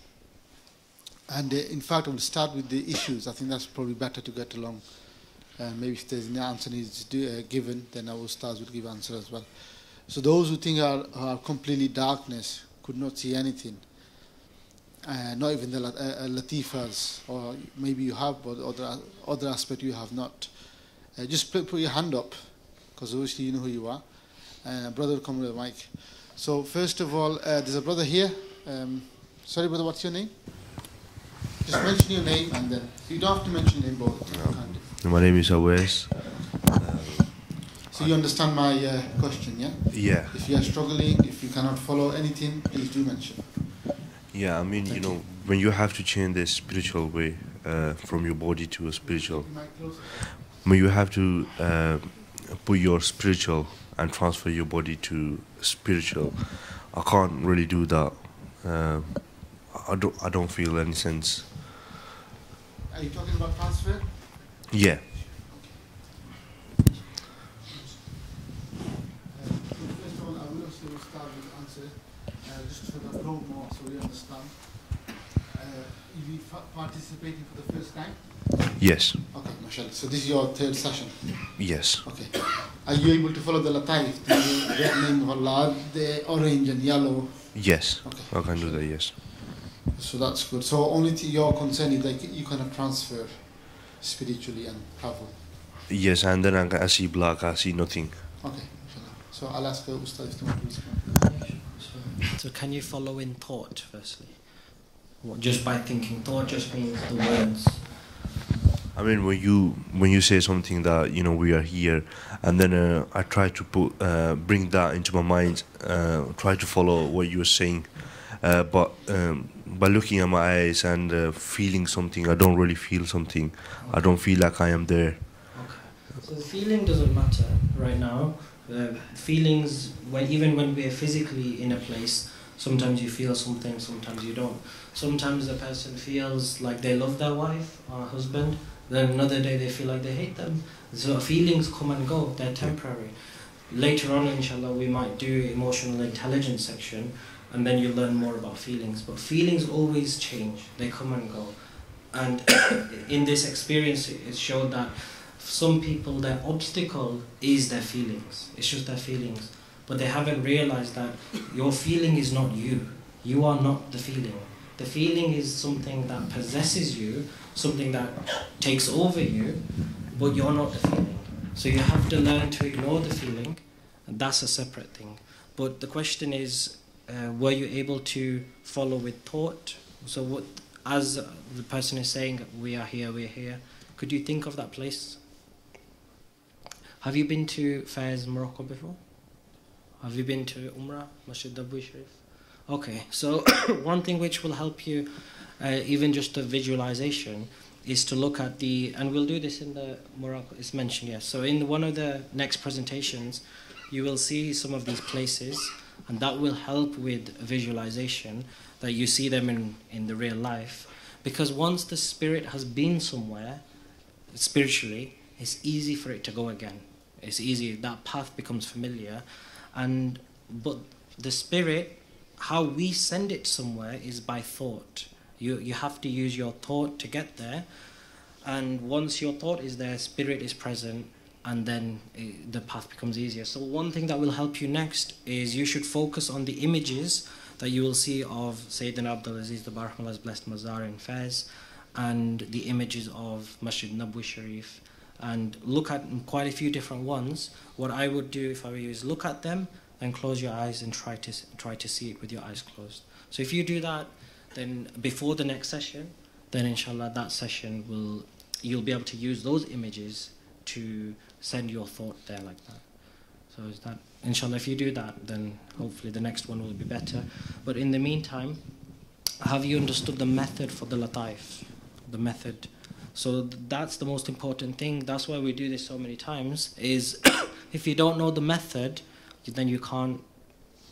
And in fact, I will start with the issues. I think that's probably better to get along. Maybe if there's an answer needs given, then our stars will give answer as well. So those who think are completely darkness, could not see anything, not even the latifas, or maybe you have, but other aspect you have not. Just put your hand up, because obviously you know who you are. Brother will come with the mic. So first of all, there's a brother here. Sorry, brother, what's your name? Just mention your name, and then you don't have to mention your name both. My name is Awais. So you understand my question, yeah? Yeah. If you are struggling, if you cannot follow anything, please do mention. Yeah, I mean, you know, when you have to change the spiritual way from your body to a spiritual, when you have to put your spiritual and transfer your body to spiritual, I can't really do that. I don't feel any sense. Are you talking about transfer? Yeah. First of all, I will also start with the answer, just for the promo, so we understand. You participating for the first time? Yes. Okay, mashallah. So this is your third session? Yes. Okay. Are you able to follow the lataif, the red name of Allah, the orange and yellow? Yes. Okay. I can do that, yes. So that's good. So only your concern is that you cannot transfer spiritually and travel. Yes, and then I see black, I see nothing. Okay. So I'll ask Ustad if you want to respond. So can you follow in thought, firstly? Just by thinking, thought just means the words. I mean, when you say something that, you know, we are here, and then I try to bring that into my mind, try to follow what you are saying, but by looking at my eyes and feeling something, I don't really feel something. Okay. I don't feel like I am there. Okay. So the feeling doesn't matter right now. Feelings, even when we're physically in a place, sometimes you feel something, sometimes you don't. Sometimes the person feels like they love their wife or husband, then another day they feel like they hate them. So feelings come and go, they're temporary. Later on, inshallah, we might do emotional intelligence section, and then you'll learn more about feelings. But feelings always change, they come and go. And in this experience, it showed that some people, their obstacle is their feelings. It's just their feelings. But they haven't realized that your feeling is not you. You are not the feeling. The feeling is something that possesses you something that takes over you, but you're not the feeling. So you have to learn to ignore the feeling, and that's a separate thing. But the question is, were you able to follow with thought? So what, as the person is saying, we are here, could you think of that place? Have you been to Fez, Morocco before? Have you been to Umrah, Masjid Nabawi Sharif? Okay, so one thing which will help you, even just the visualization, is to look at the, and we'll do this in the Morocco, it's mentioned, yes. So in one of the next presentations, you will see some of these places, and that will help with visualization, that you see them in the real life. Because once the spirit has been somewhere, spiritually, it's easy for it to go again. It's easy, that path becomes familiar. But the spirit, how we send it somewhere is by thought. You have to use your thought to get there, and once your thought is there, spirit is present, and then the path becomes easier. So one thing that will help you next is you should focus on the images that you will see of Sayyidina Abdul Aziz the Barakalah's blessed mazar in Fez, and the images of Masjid Nabawi Sharif, and look at quite a few different ones. What I would do if I were you is look at them and close your eyes and try to see it with your eyes closed. So if you do that, then before the next session, then inshallah that session you'll be able to use those images to send your thought there like that. So is that, inshallah, if you do that, then hopefully the next one will be better. But in the meantime, have you understood the method for the lataif? The method. So that's the most important thing. That's why we do this so many times, is if you don't know the method, then you can't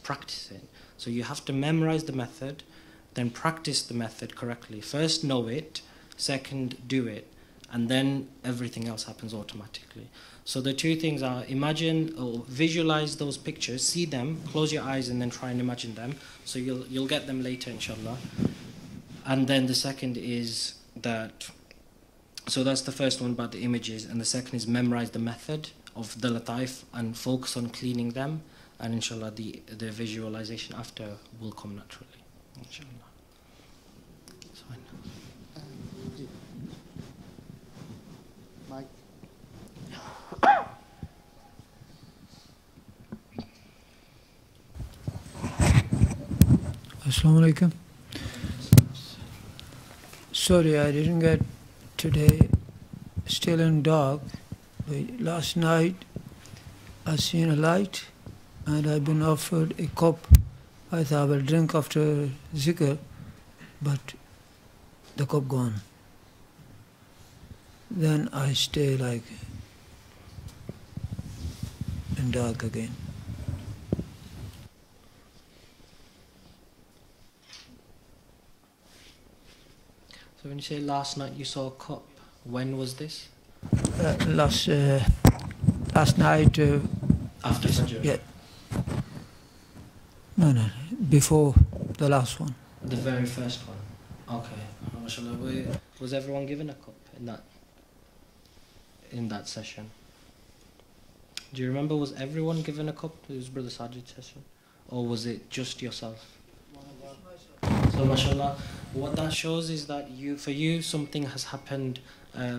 practice it. So you have to memorize the method, then practice the method correctly. First know it, second do it, and then everything else happens automatically. So the two things are, imagine or visualize those pictures, see them, close your eyes and then try and imagine them. So you'll get them later inshallah. And then the second is that, so that's the first one about the images, and the second is memorize the method of the lataif and focus on cleaning them, and inshallah the visualization after will come naturally, inshallah. That's fine. Mike. Assalamu alaikum. Sorry, I didn't get today. Still in dark. Last night I seen a light and I've been offered a cup. I thought I will drink after zikr, but the cup gone. Then I stay like in dark again. So when you say last night you saw a cup, when was this? Last night. After Fajr? Yeah. No, before the last one. The very first one. Okay. MashaAllah. Was everyone given a cup in that session? Do you remember, was everyone given a cup? It was Brother Sajid's session? Or was it just yourself? So MashaAllah, what that shows is that for you something has happened,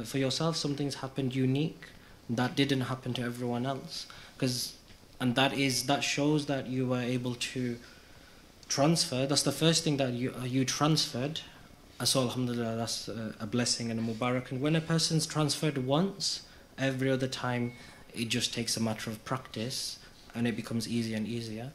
for yourself something's happened unique that didn't happen to everyone else. And that shows that you were able to transfer. That's the first thing, that you transferred. So alhamdulillah, that's a blessing and a mubarak. And when a person's transferred once, every other time it just takes a matter of practice and it becomes easier and easier.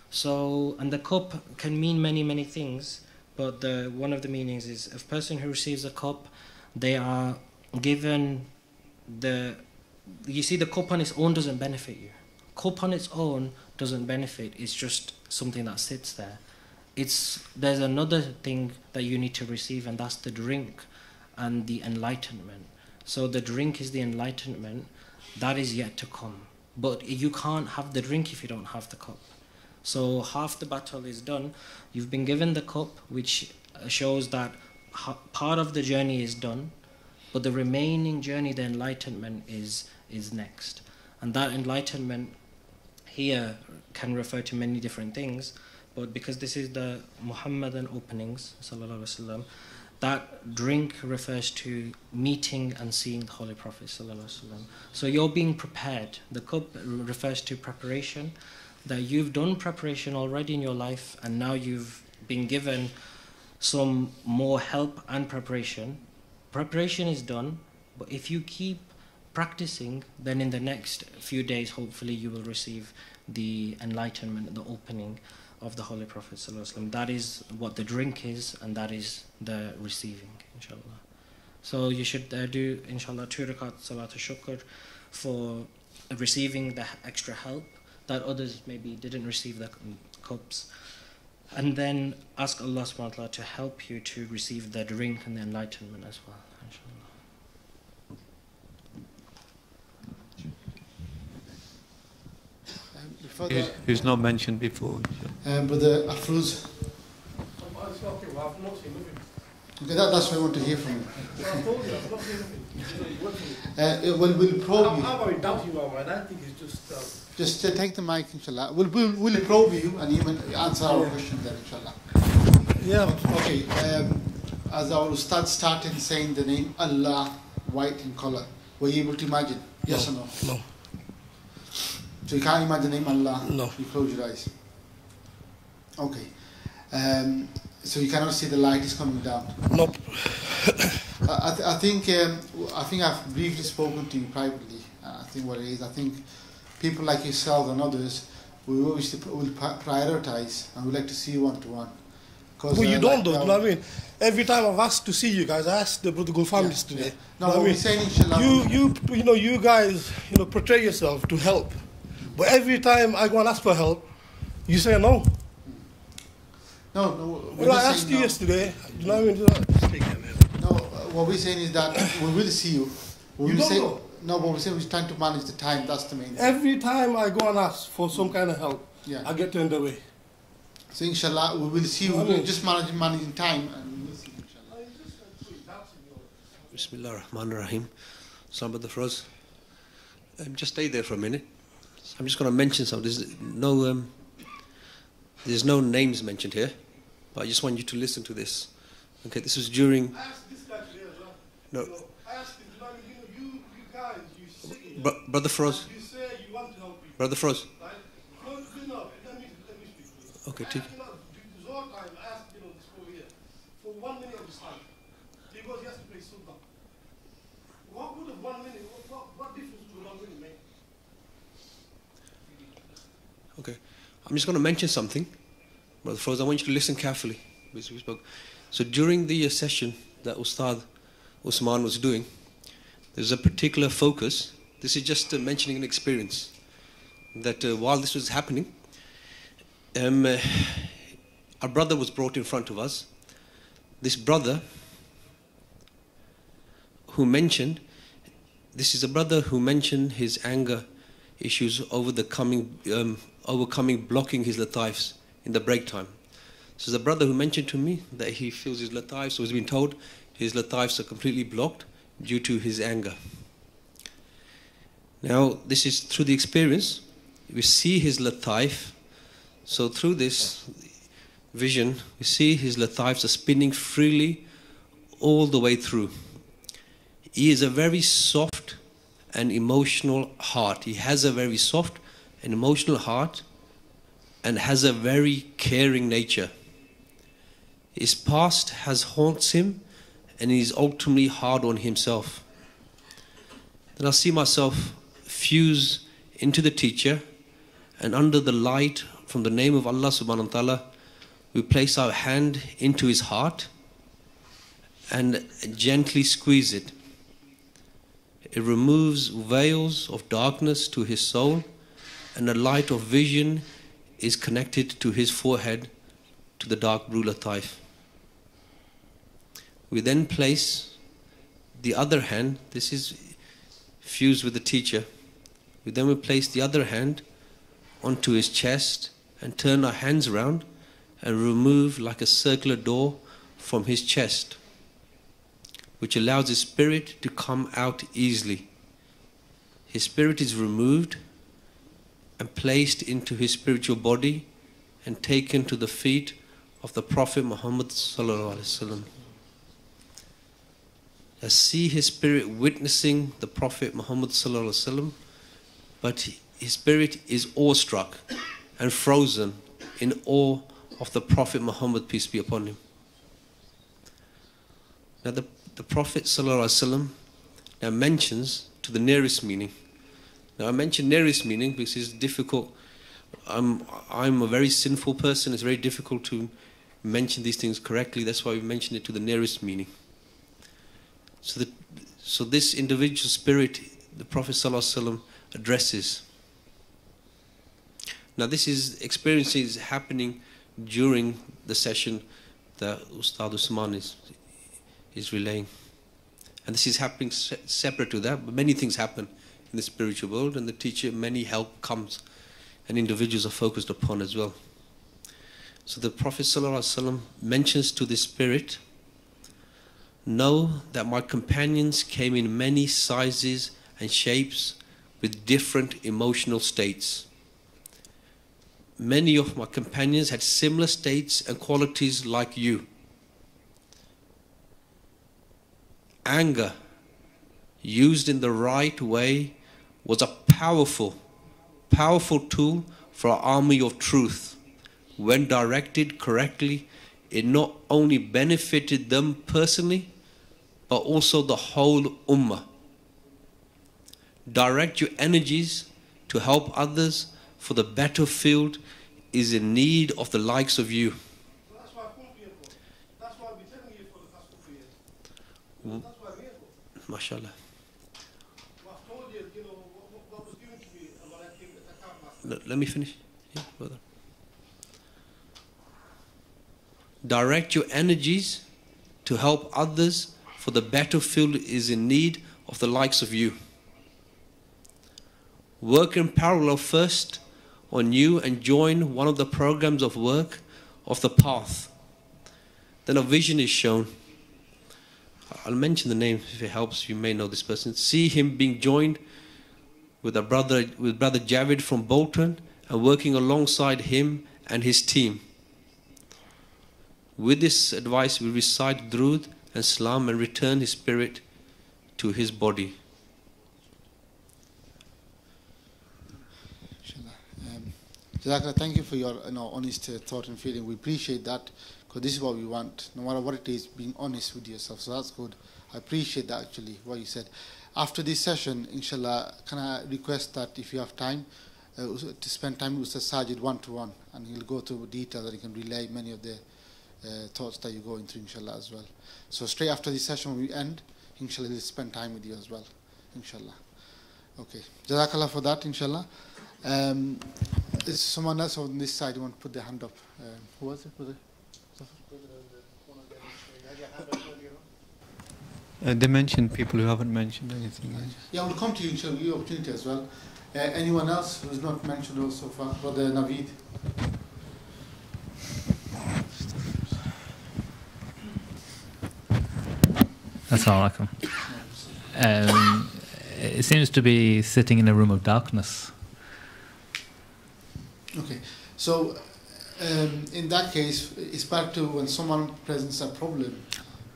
So, and the cup can mean many, many things, but one of the meanings is a person who receives a cup, they are given you see, the cup on its own doesn't benefit you. Cup on its own doesn't benefit, it's just something that sits there. There's another thing that you need to receive, and that's the drink and the enlightenment. So the drink is the enlightenment, that is yet to come. But you can't have the drink if you don't have the cup. So half the battle is done. You've been given the cup, which shows that part of the journey is done, but the remaining journey, the enlightenment, is next. And that enlightenment here can refer to many different things, but because this is the Muhammadan openings, sallallahu alaihi wasallam, that drink refers to meeting and seeing the Holy Prophet sallallahu alaihi wasallam. So you're being prepared. The cup refers to preparation, that you've done preparation already in your life, and now you've been given some more help and preparation. Preparation is done, but if you keep practicing, then in the next few days, hopefully you will receive the enlightenment, the opening of the Holy Prophet sallallahu alaihi wasallam. That is what the drink is, and that is the receiving, inshallah. So you should do, inshallah, 2 rakat salat al-shukr for receiving the extra help that others maybe didn't receive the cups. And then ask Allah subhanahu wa ta'ala to help you to receive the drink and the enlightenment as well, inshallah. Who's not mentioned before? Brother Afruz. Okay, that's what I want to hear from you. We'll probe you. I'm very doubting you, I don't think it's just... Just take the mic, inshallah. We'll probe you and even answer our question there, inshallah. Yeah. Okay, as our Ustad started saying the name Allah, white in color, were you able to imagine? Yes or no? No. So you can't imagine the name Allah? No. You close your eyes. Okay. So you cannot see the light is coming down? Nope. I think I've briefly spoken to you privately. I think what it is, I think people like yourself and others will prioritize and would like to see you one-to-one. Well, you don't though, you know what I mean? Every time I've asked to see you guys, I asked the Brother Gul families today. Yeah. No, what we're saying, inshallah. You guys, portray yourself to help. But every time I go and ask for help, you say no. No. When I asked you yesterday, you know what I mean? No, what we're saying is that we will see you. You don't know. No, but we're saying we're trying to manage the time. That's the main thing. Every time I go and ask for some kind of help, I get turned away. So inshallah, we will see you. We're just managing time, and we will see you, inshallah. Bismillah ar-Rahman ar-Rahim. Some of the froz. Just stay there for a minute. I'm just going to mention something. There's no names mentioned here, but I just want you to listen to this. Okay, this was during... I asked this guy today as well. No. I asked him, you guys, you say... Brother Froz. You say you want to help people. Brother Froz. Right? No, let me speak, please. Okay, Zohar time, I asked this over here for 1 minute of his time. Because he has to play Sultan. What would have 1 minute, what difference would 1 minute make? Okay. I'm just going to mention something. Brother Froz, I want you to listen carefully. We spoke. So during the session that Ustad Usman was doing, there's a particular focus. This is just mentioning an experience. That while this was happening, our brother was brought in front of us. This brother who mentioned, this is a brother who mentioned his anger issues over the overcoming blocking his lataifs in the break time. So there's a brother who mentioned to me that he feels his lataifs, or has been told his lataifs are completely blocked due to his anger. Now this is through the experience. We see his lataif. So through this vision, we see his lataifs are spinning freely all the way through. He is a very soft and emotional heart. He has a very soft and emotional heart and has a very caring nature. His past has haunts him and he is ultimately hard on himself. Then I see myself fuse into the teacher, and under the light from the name of Allah subhanahu wa ta'ala, we place our hand into his heart and gently squeeze it. It removes veils of darkness to his soul, and a light of vision is connected to his forehead, to the dark blue lataif. We then place the other hand, this is fused with the teacher, we then will place the other hand onto his chest and turn our hands around and remove like a circular door from his chest, which allows his spirit to come out easily. His spirit is removed and placed into his spiritual body and taken to the feet of the Prophet Muhammad sallallahu alaihi wasallam. I see his spirit witnessing the Prophet Muhammad sallallahu alaihi wasallam, but his spirit is awestruck and frozen in awe of the Prophet Muhammad, peace be upon him. Now the Prophet sallallahu alaihi wasallam now mentions to the nearest meaning. Now I mention nearest meaning because it's difficult. I'm a very sinful person. It's very difficult to mention these things correctly. That's why we mention it to the nearest meaning. So this individual spirit, the Prophet ﷺ addresses. Now this is experiences happening during the session that Ustad Usman is relaying. And this is happening separate to that, but many things happen in the spiritual world, and the teacher, many help comes, and individuals are focused upon as well. So the Prophet ﷺ mentions to the spirit, know that my companions came in many sizes and shapes with different emotional states. Many of my companions had similar states and qualities like you. Anger, used in the right way, was a powerful tool for our army of truth. When directed correctly, it not only benefited them personally, but also the whole ummah. Direct your energies to help others, for the battlefield is in need of the likes of you. That's why I come here for. That's why I've been telling you for the past 2 years. That's why I'm here for. MashaAllah. Well, I've told you, what was given to me and what I came that I can't. Let me finish. Yeah, brother. Direct your energies to help others, for the battlefield is in need of the likes of you. Work in parallel first on you and join one of the programs of work of the path. Then a vision is shown. I'll mention the name if it helps. You may know this person. See him being joined with brother Javid from Bolton and working alongside him and his team. With this advice, we recite Drood and Salam and return his spirit to his body. Jazakallah, thank you for your honest thought and feeling. We appreciate that, because this is what we want. No matter what it is, being honest with yourself. So that's good. I appreciate that, actually, what you said. After this session, inshallah, can I request that if you have time, to spend time with Ustaz Sajid one-to-one, and he'll go through detail that he can relay many of the thoughts that you're going through, inshallah, as well. So straight after this session, when we end, inshallah, he'll spend time with you as well, inshallah. Okay. Jazakallah for that, inshallah. Is someone else on this side who want to put their hand up? Who was it? They mentioned people who haven't mentioned anything. Yeah, we'll come to you, inshallah, give you opportunity as well. Anyone else who's not mentioned also far? Brother Naveed. Assalamu alaikum. It seems to be sitting in a room of darkness. Okay, so in that case, it's back to when someone presents a problem,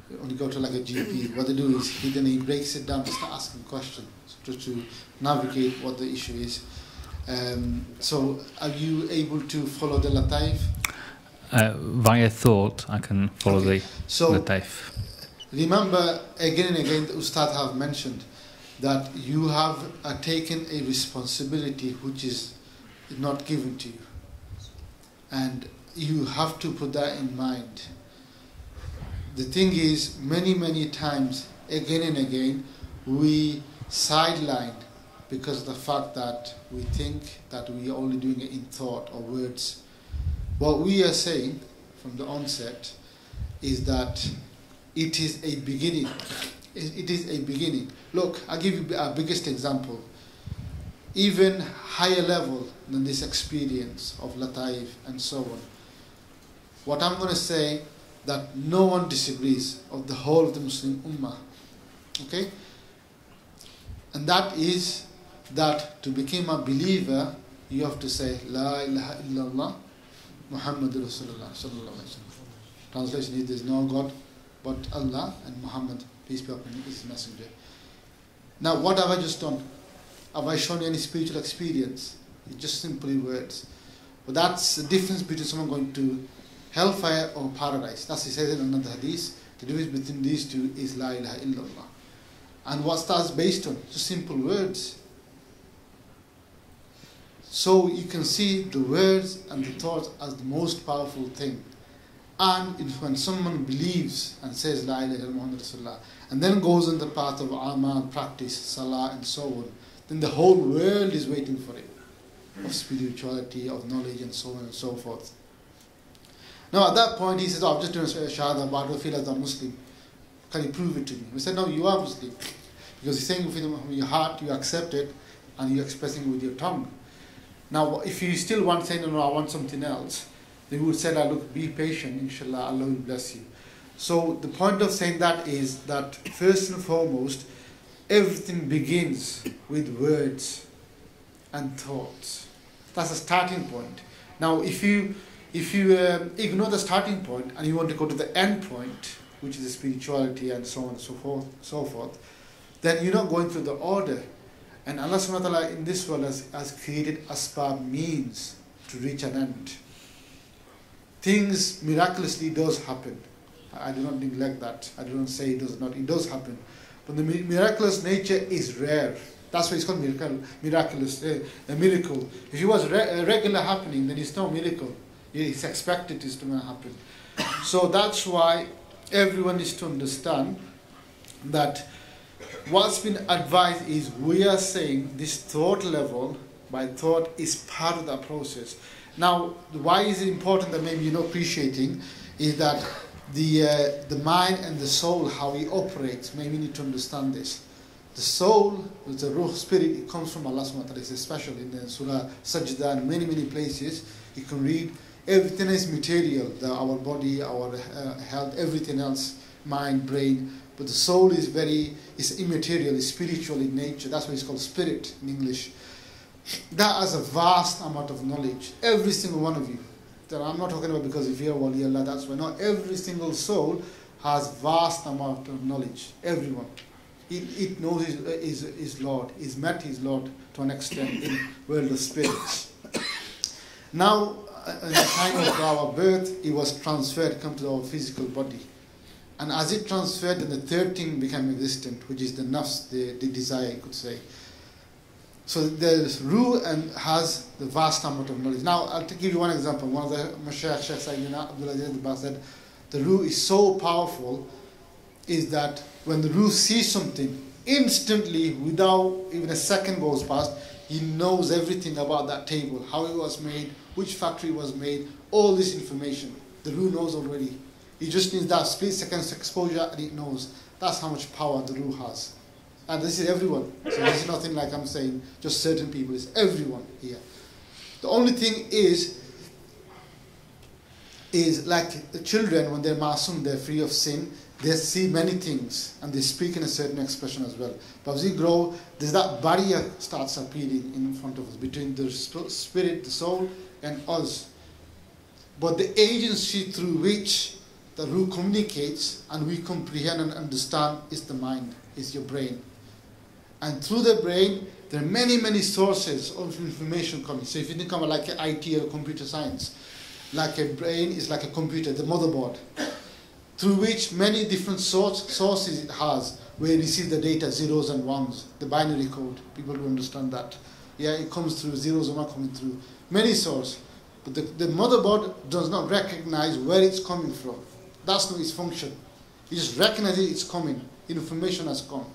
when you go to like a GP, what they do is he breaks it down to start asking questions to navigate what the issue is. So are you able to follow the lataif? Via thought, I can follow the lataif. Remember, again and again, the Ustad have mentioned that you have taken a responsibility which is not given to you. And you have to put that in mind. The thing is, many times, again and again, we sideline because of the fact that we think that we are only doing it in thought or words. What we are saying from the onset is that it is a beginning. It is a beginning. Look, I'll give you our biggest example. Even higher level than this experience of lataif and so on. What I'm going to say, that no one disagrees of the whole of the Muslim Ummah. Okay? And that is that to become a believer, you have to say, La ilaha illallah, Muhammadur Rasulullah sallallahu alaihi wasallam. Translation is, there is no God but Allah and Muhammad, peace be upon him, is his messenger. Now, what have I just done? Have I shown you any spiritual experience? It's just simply words. But that's the difference between someone going to hellfire or paradise. That's he says in another hadith. The difference between these two is La ilaha illallah. And what's that based on? Just simple words. So you can see the words and the thoughts as the most powerful thing. And when someone believes and says La ilaha illallah Muhammad Rasulullah, and then goes on the path of amal, practice, salah and so on, then the whole world is waiting for it. Of spirituality, of knowledge and so on and so forth. Now at that point he says, oh, I'm just doing a shahada, but I don't feel as I'm Muslim. Can you prove it to me? We said, no, you are Muslim. Because you're saying with your heart, you accept it, and you're expressing it with your tongue. Now, if you still want to say, no, I want something else, then you would say, look, be patient, inshallah, Allah will bless you. So the point of saying that is that first and foremost, everything begins with words and thoughts. That's a starting point. Now, if you ignore the starting point and you want to go to the end point, which is the spirituality and so on and so forth, then you're not going through the order. And Allah subhanahu wa ta'ala in this world has created asbab, means to reach an end. Things miraculously does happen. I do not neglect that. I do not say it does not. It does happen. But the miraculous nature is rare. That's why it's called miraculous, a miracle. If it was a regular happening, then it's no miracle. It's expected it's going to happen. So that's why everyone is to understand that what's been advised is we are saying this thought level by thought is part of that process. Now, why is it important that maybe you're not appreciating is that the mind and the soul, how it operates, maybe you need to understand this. The soul, the ruh, spirit, it comes from Allah subhanahu wa ta'ala. It's special in the Surah Sajda and many places. You can read everything is material, our body, our health, everything else, mind, brain. But the soul is immaterial, it's spiritual in nature. That's why it's called spirit in English. That has a vast amount of knowledge. Every single one of you. I'm not talking about because if you're wali Allah, that's why. No, every single soul has vast amount of knowledge. Everyone. It knows his Lord. He's met his Lord to an extent in world of spirits. Now, at the time of our birth, it was transferred, come to our physical body. And as it transferred, then the third thing became existent, which is the nafs, the desire, you could say. So the ruh and has the vast amount of knowledge. Now, I'll give you one example. One of the Mashaykh, Shaykh Sayyidina Abdullah Aziz said, the ruh is so powerful, is that when the ruh sees something, instantly, without even a second goes past, he knows everything about that table, how it was made, which factory it was made, all this information. The ruh knows already. He just needs that split second exposure and it knows. That's how much power the ruh has. And this is everyone. So this is nothing like I'm saying, just certain people. It's everyone here. The only thing is like the children, when they're masum, they're free of sin, they see many things and they speak in a certain expression as well. But as we grow, there's that barrier starts appearing in front of us between the spirit, the soul, and us. But the agency through which the ruh communicates and we comprehend and understand is the mind, is your brain. And through the brain, there are many sources of information coming. So if you think of it like an IT or computer science, like a brain is like a computer, the motherboard, through which many different sources it has, where you see the data, zeros and ones, the binary code. People don't understand that. Yeah, it comes through, zeros are not coming through. Many sources. But the motherboard does not recognize where it's coming from. That's not its function. It just recognizes it's coming. Information has come.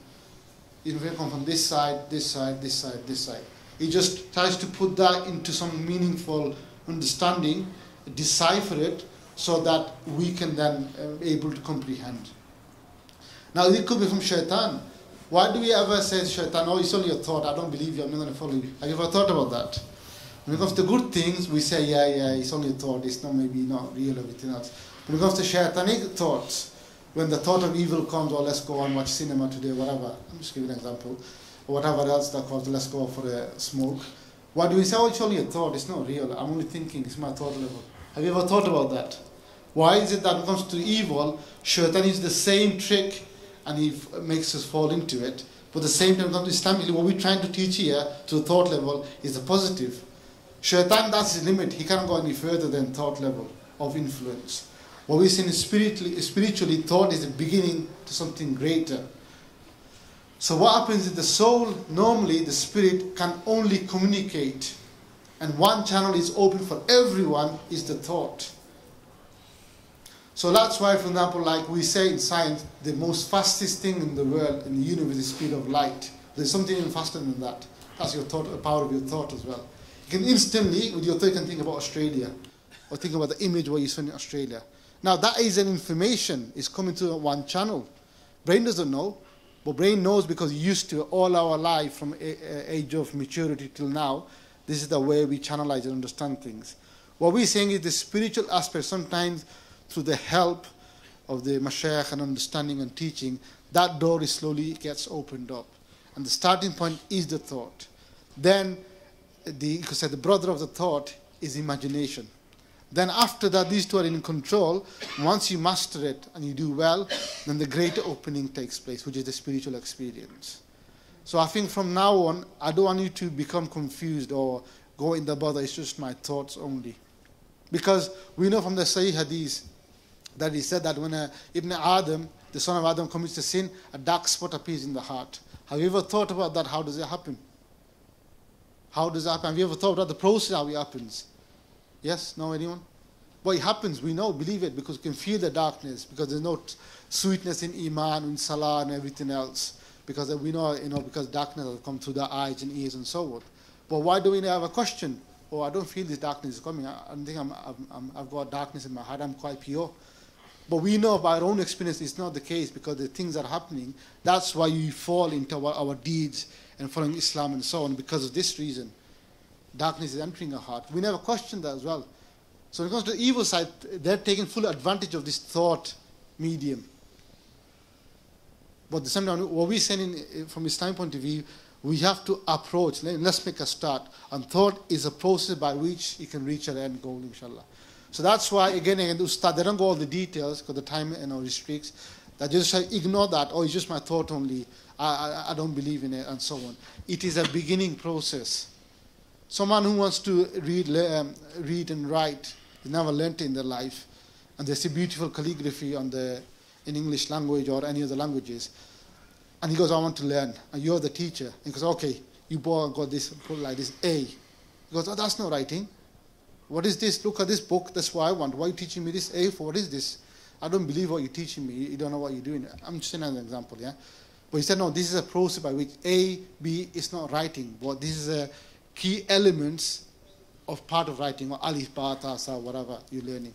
Information comes from this side, this side, this side, this side. It just tries to put that into some meaningful understanding, decipher it, so that we can then be able to comprehend. Now, it could be from shaitan. Why do we ever say shaitan, oh, it's only a thought, I don't believe you, I'm not going to follow you. Have you ever thought about that? When it comes to good things, we say, yeah, it's only a thought, it's not maybe not real, everything else. When it comes to shaitanic thoughts, when the thought of evil comes, or let's go and watch cinema today, whatever, I'm just giving an example, or whatever else that calls, let's go for a smoke. Why do we say, oh, it's only a thought, it's not real, I'm only thinking, it's my thought level. Have you ever thought about that? Why is it that when it comes to evil, shaitan is the same trick and he makes us fall into it? But at the same time, when it comes to Islamically, what we're trying to teach here to the thought level is the positive. Shaitan, that's his limit. He can't go any further than thought level of influence. What we're saying is spiritually, thought is the beginning to something greater. So what happens is the soul, normally the spirit can only communicate, and one channel is open for everyone, is the thought. So that's why, for example, like we say in science, the most fastest thing in the world, in the universe, is the speed of light. There's something even faster than that. That's your thought, the power of your thought as well. You can instantly, with your thought, you can think about Australia, or think about the image where you're seeing Australia. Now that is an information, it's coming to one channel. Brain doesn't know, but brain knows because we're used to it all our life from age of maturity till now. This is the way we channelize and understand things. What we're saying is the spiritual aspect, sometimes through the help of the mashaykh and understanding and teaching, that door is slowly gets opened up. And the starting point is the thought. Then, because the brother of the thought is imagination. Then after that, these two are in control. Once you master it and you do well, then the greater opening takes place, which is the spiritual experience. So I think from now on, I don't want you to become confused or go in the bother, it's just my thoughts only. Because we know from the Sahih Hadith that he said that when Ibn Adam, the son of Adam, commits a sin, a dark spot appears in the heart. Have you ever thought about that? How does it happen? How does it happen? Have you ever thought about the process, how it happens? Yes? No? Anyone? Well, it happens, we know, believe it, because we can feel the darkness, because there's no sweetness in Iman, in Salah, and everything else. Because we know, because darkness will come through the eyes and ears and so on. But why do we have a question? Oh, I don't feel this darkness is coming. I don't think I've got darkness in my heart. I'm quite pure. But we know by our own experience it's not the case, because the things are happening. That's why we fall into our deeds and following Islam and so on, because of this reason. Darkness is entering our heart. We never question that as well. So when it comes to the evil side, they're taking full advantage of this thought medium. But at the same time, what we're saying from Islamic point of view, we have to approach, let's make a start. And thought is a process by which you can reach an end goal, inshallah. So that's why, again, the Ustad, they don't go all the details because the time restricts. They just say, ignore that, or it's just my thought only, I don't believe in it, and so on. It is a beginning process. Someone who wants to read and write, they never learnt it in their life, and they see beautiful calligraphy in English language or any other languages, and he goes, I want to learn, and you're the teacher, and he goes, okay, you got this, put like this, A. He goes, oh, that's not writing. What is this? Look at this book, that's what I want. Why are you teaching me this A for? What is this? I don't believe what you're teaching me, you don't know what you're doing. I'm just saying an example, yeah? But he said, no, this is a process by which A, B is not writing, but this is a key elements of part of writing, or alif, ba, ta, sa, whatever you're learning.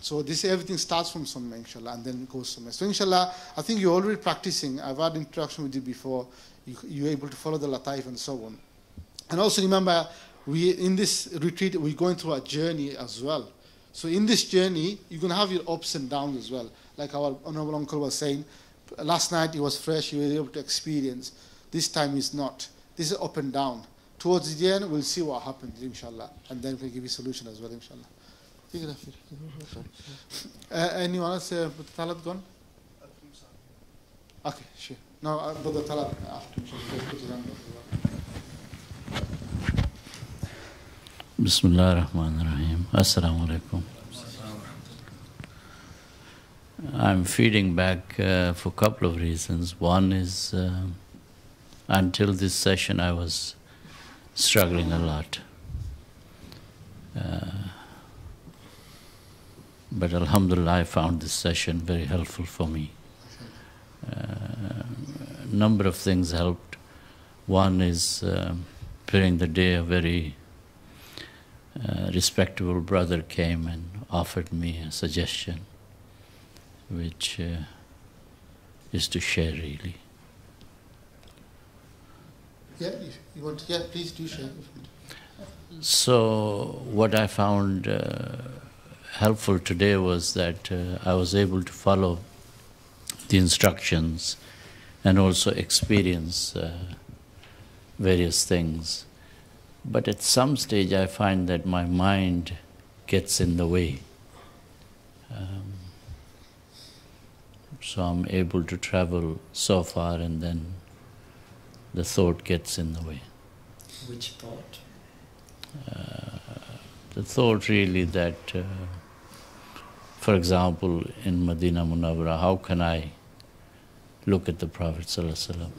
So this everything starts from somewhere, inshallah, and then goes somewhere. So inshallah, I think you're already practicing. I've had interaction with you before. You're able to follow the lataif and so on. And also remember, in this retreat, we're going through a journey as well. So in this journey, you're going to have your ups and downs as well. Like our honorable uncle was saying, last night it was fresh, you were able to experience. This time is not. This is up and down. Towards the end, we'll see what happens, inshallah. And then we'll give you a solution as well, inshallah. Anyone else? Talat gone? Okay, sure. No, Brother Talat after. Bismillah ar-Rahman ar-Rahim. Assalamu alaikum. I'm feeding back for a couple of reasons. One is, until this session I was struggling a lot. But alhamdulillah, I found this session very helpful for me. A number of things helped. One is, during the day, a very respectable brother came and offered me a suggestion, which is to share really. Yeah, you want to, yeah, please do share. So what I found helpful today was that I was able to follow the instructions and also experience various things. But at some stage I find that my mind gets in the way. So I'm able to travel so far, and then the thought gets in the way. Which thought? The thought really that, for example, in Medina Munawwara, how can I look at the Prophet ﷺ?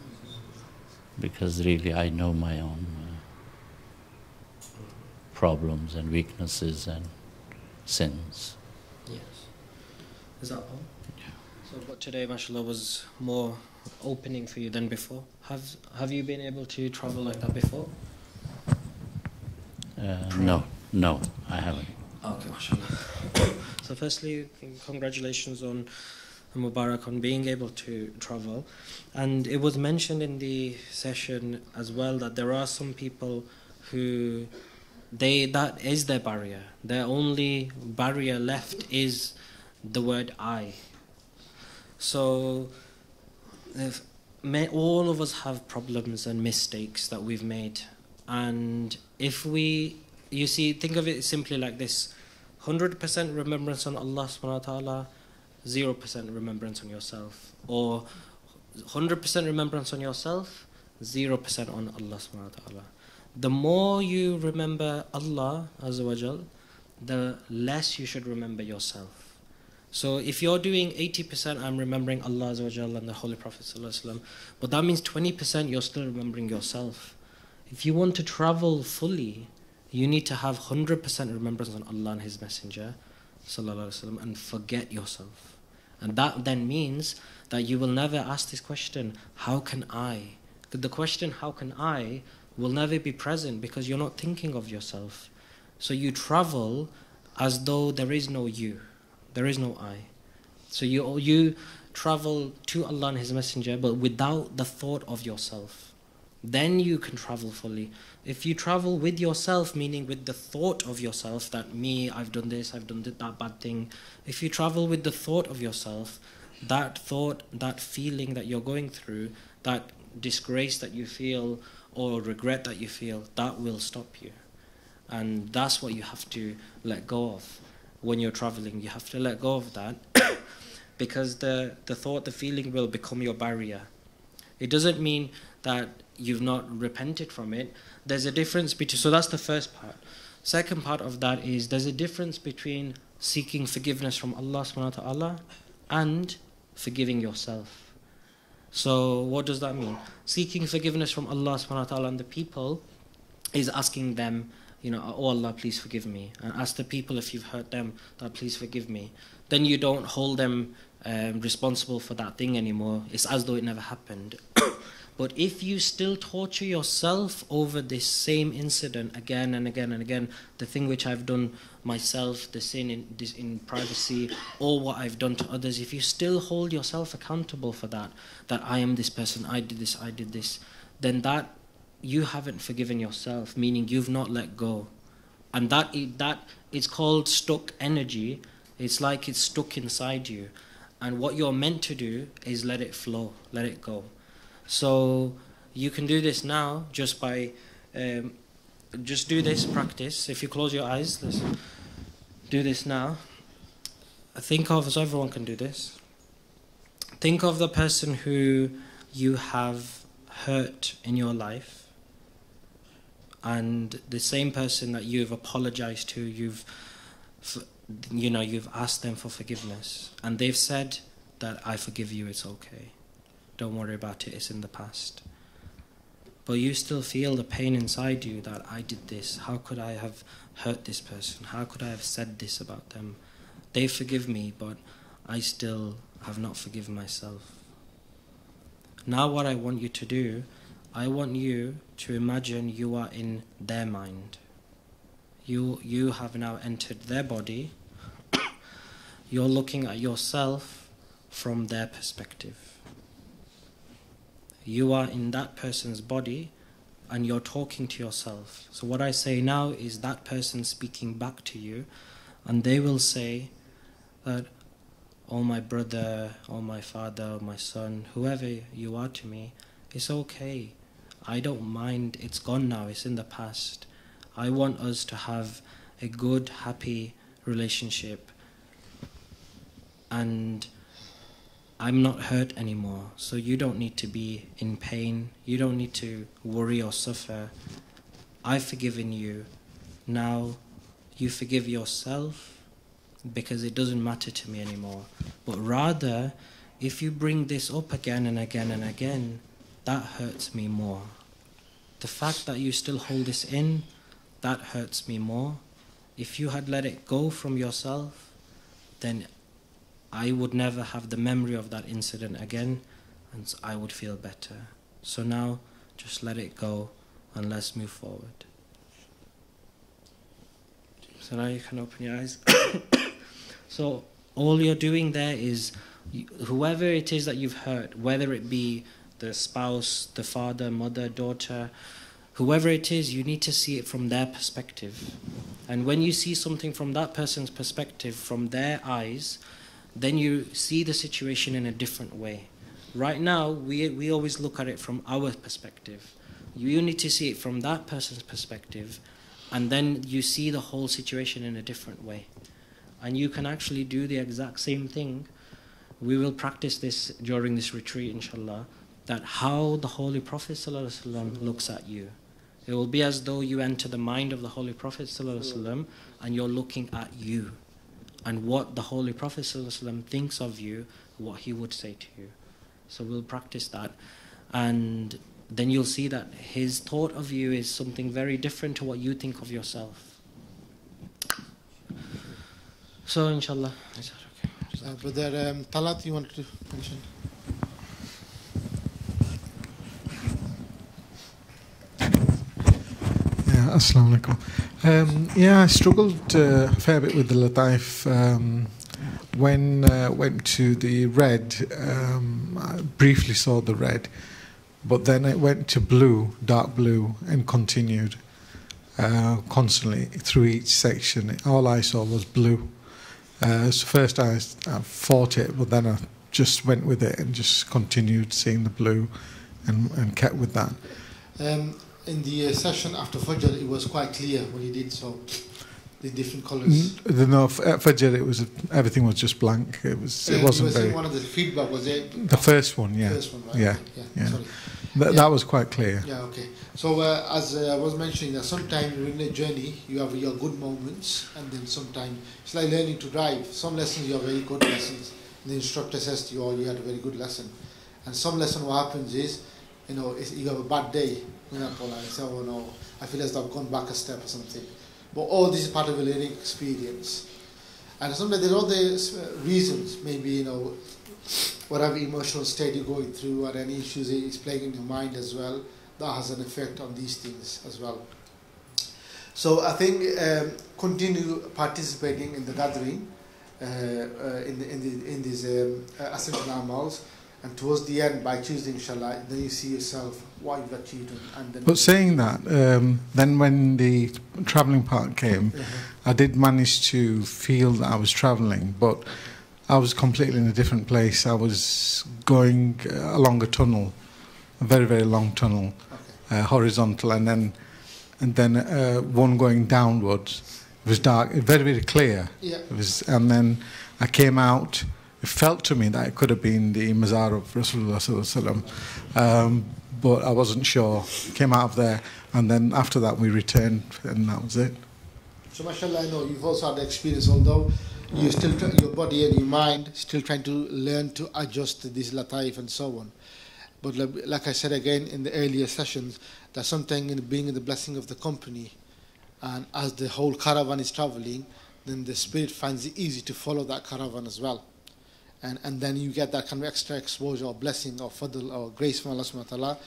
Because really I know my own problems and weaknesses and sins. Yes. Is that all? Yeah. So, but today, mashallah, was more opening for you than before. Have you been able to travel like that before? No, I haven't. Okay, mashallah. So firstly, congratulations on Mubarak on being able to travel. And it was mentioned in the session as well that there are some people who that is their barrier. Their only barrier left is the word I. So all of us have problems and mistakes that we've made. And if you see, think of it simply like this: 100% remembrance on Allah subhanahu wa ta'ala, 0% remembrance on yourself. Or 100% remembrance on yourself, 0% on Allah subhanahu wa ta'ala. The more you remember Allah Azza wa Jal, the less you should remember yourself. So if you're doing 80%, I'm remembering Allah Azza wa Jal and the Holy Prophet Sallallahu Alaihi Wasallam, but that means 20% you're still remembering yourself. If you want to travel fully, you need to have 100% remembrance on Allah and His Messenger Sallallahu Alaihi Wasallam and forget yourself. And that then means that you will never ask this question, how can I? The question, how can I, will never be present because you're not thinking of yourself. So you travel as though there is no you, there is no I. So you travel to Allah and His Messenger, but without the thought of yourself. Then you can travel fully. If you travel with yourself, meaning with the thought of yourself, that me, I've done this, I've done that bad thing. If you travel with the thought of yourself, that thought, that feeling that you're going through, that disgrace that you feel or regret that you feel, that will stop you. And that's what you have to let go of when you're traveling. You have to let go of that because the thought, the feeling will become your barrier. It doesn't mean that you've not repented from it. There's a difference between, so that's the first part. Second part of that is there's a difference between seeking forgiveness from Allah subhanahu wa ta'ala and forgiving yourself. So what does that mean? Seeking forgiveness from Allah subhanahu wa ta'ala and the people is asking them, oh Allah, please forgive me. And ask the people if you've hurt them, that please forgive me. Then you don't hold them responsible for that thing anymore. It's as though it never happened. But if you still torture yourself over this same incident again and again and again, the thing which I've done myself, the sin in privacy, or what I've done to others, if you still hold yourself accountable for that I am this person, I did this, then that you haven't forgiven yourself, meaning you've not let go. And that it's called stuck energy. It's like it's stuck inside you. And what you're meant to do is let it flow, let it go. So you can do this now just by, just do this practice. If you close your eyes, let's do this now. Think of, so everyone can do this. Think of the person who you have hurt in your life and the same person that you've apologized to, you've asked them for forgiveness and they've said that I forgive you, it's okay. Don't worry about it, it's in the past. But you still feel the pain inside you that I did this. How could I have hurt this person? How could I have said this about them? They forgive me, but I still have not forgiven myself. Now what I want you to do, I want you to imagine you are in their mind. You have now entered their body. You're looking at yourself from their perspective. You are in that person's body and you're talking to yourself. So what I say now is that person speaking back to you, and they will say that, oh my brother, or my father, or my son, whoever you are to me, it's okay. I don't mind, it's gone now, it's in the past. I want us to have a good, happy relationship. and I'm not hurt anymore, so you don't need to be in pain, you don't need to worry or suffer. I've forgiven you. Now you forgive yourself, because it doesn't matter to me anymore. But rather, if you bring this up again and again and again, that hurts me more. The fact that you still hold this in, that hurts me more. If you had let it go from yourself, then I would never have the memory of that incident again, and I would feel better. So now, just let it go and let's move forward. So now you can open your eyes. So all you're doing there is, whoever it is that you've hurt, whether it be the spouse, the father, mother, daughter, whoever it is, you need to see it from their perspective. And when you see something from that person's perspective, from their eyes, then you see the situation in a different way. Right now, we always look at it from our perspective. You need to see it from that person's perspective, and then you see the whole situation in a different way. And you can actually do the exact same thing. We will practice this during this retreat, inshallah, that how the Holy Prophet ﷺ looks at you. It will be as though you enter the mind of the Holy Prophet ﷺ and you're looking at you, and what the Holy Prophet ﷺ thinks of you, what he would say to you. So we'll practice that, and then you'll see that his thought of you is something very different to what you think of yourself. So inshallah, is that okay? Brother Talat, you wanted to mention? Assalamu alaikum. Yeah, I struggled a fair bit with the lataif. When I went to the red, I briefly saw the red, but then it went to blue, dark blue, and continued constantly through each section. All I saw was blue. So first I fought it, but then I just went with it and just continued seeing the blue and kept with that. In the session after Fajr, it was quite clear when you did so, the different colours. No, at Fajr, everything was just blank. It wasn't very. One of the feedback was it. The first one, yeah. First one, right? Yeah, okay. yeah. Sorry. That was quite clear. Yeah, okay. So as I was mentioning, that sometimes during the journey you have your good moments, and then sometimes it's like learning to drive. Some lessons you have very good lessons. The instructor says to you, "Oh, you had a very good lesson," and some lesson what happens is, you have a bad day. And say, "Oh no, I feel as though I've gone back a step or something." But all this is part of a learning experience. And sometimes there are other reasons, maybe, whatever emotional state you're going through or any issues is playing in your mind as well, that has an effect on these things as well. So I think continue participating in the gathering, in these Ascension Amals. And towards the end, by choosing inshallah, then you see yourself what you've achieved. And then but saying that, then when the travelling part came, I did manage to feel that I was travelling, but I was completely in a different place. I was going along a tunnel, a very, very long tunnel, horizontal, and then one going downwards. It was dark, very, very clear. Yeah. And then I came out. It felt to me that it could have been the mazar of Rasulullah sallallahu alaihi wasallam, but I wasn't sure. Came out of there, and then after that we returned, and that was it. So, mashallah, I know you've also had the experience, although you're still your body and your mind still trying to learn to adjust to this lataif and so on. But like I said again in the earlier sessions, that something in being in the blessing of the company, and as the whole caravan is traveling, then the spirit finds it easy to follow that caravan as well. And then you get that kind of extra exposure or blessing or fadl or grace from Allah subhanahu wa ta'ala,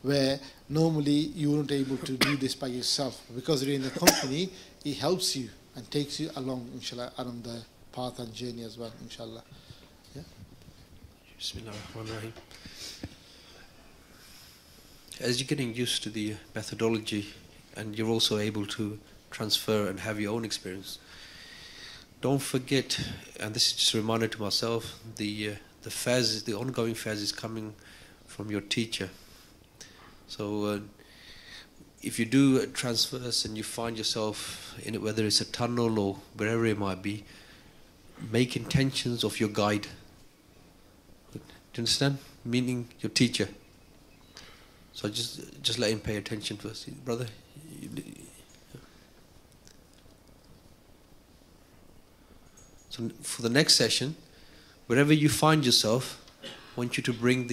where normally you wouldn't be able to do this by yourself. Because you're in the company, it helps you and takes you along, inshallah, along the path and journey as well, inshallah. Yeah? Bismillahirrahmanirrahim. As you're getting used to the methodology and you're also able to transfer and have your own experience, don't forget, and this is just a reminder to myself, the ongoing faiz is coming from your teacher. So if you do transverse and you find yourself in it, whether it's a tunnel or wherever it might be, make intentions of your guide. Do you understand? Meaning your teacher. So just let him pay attention first. Brother. So for the next session, wherever you find yourself, I want you to bring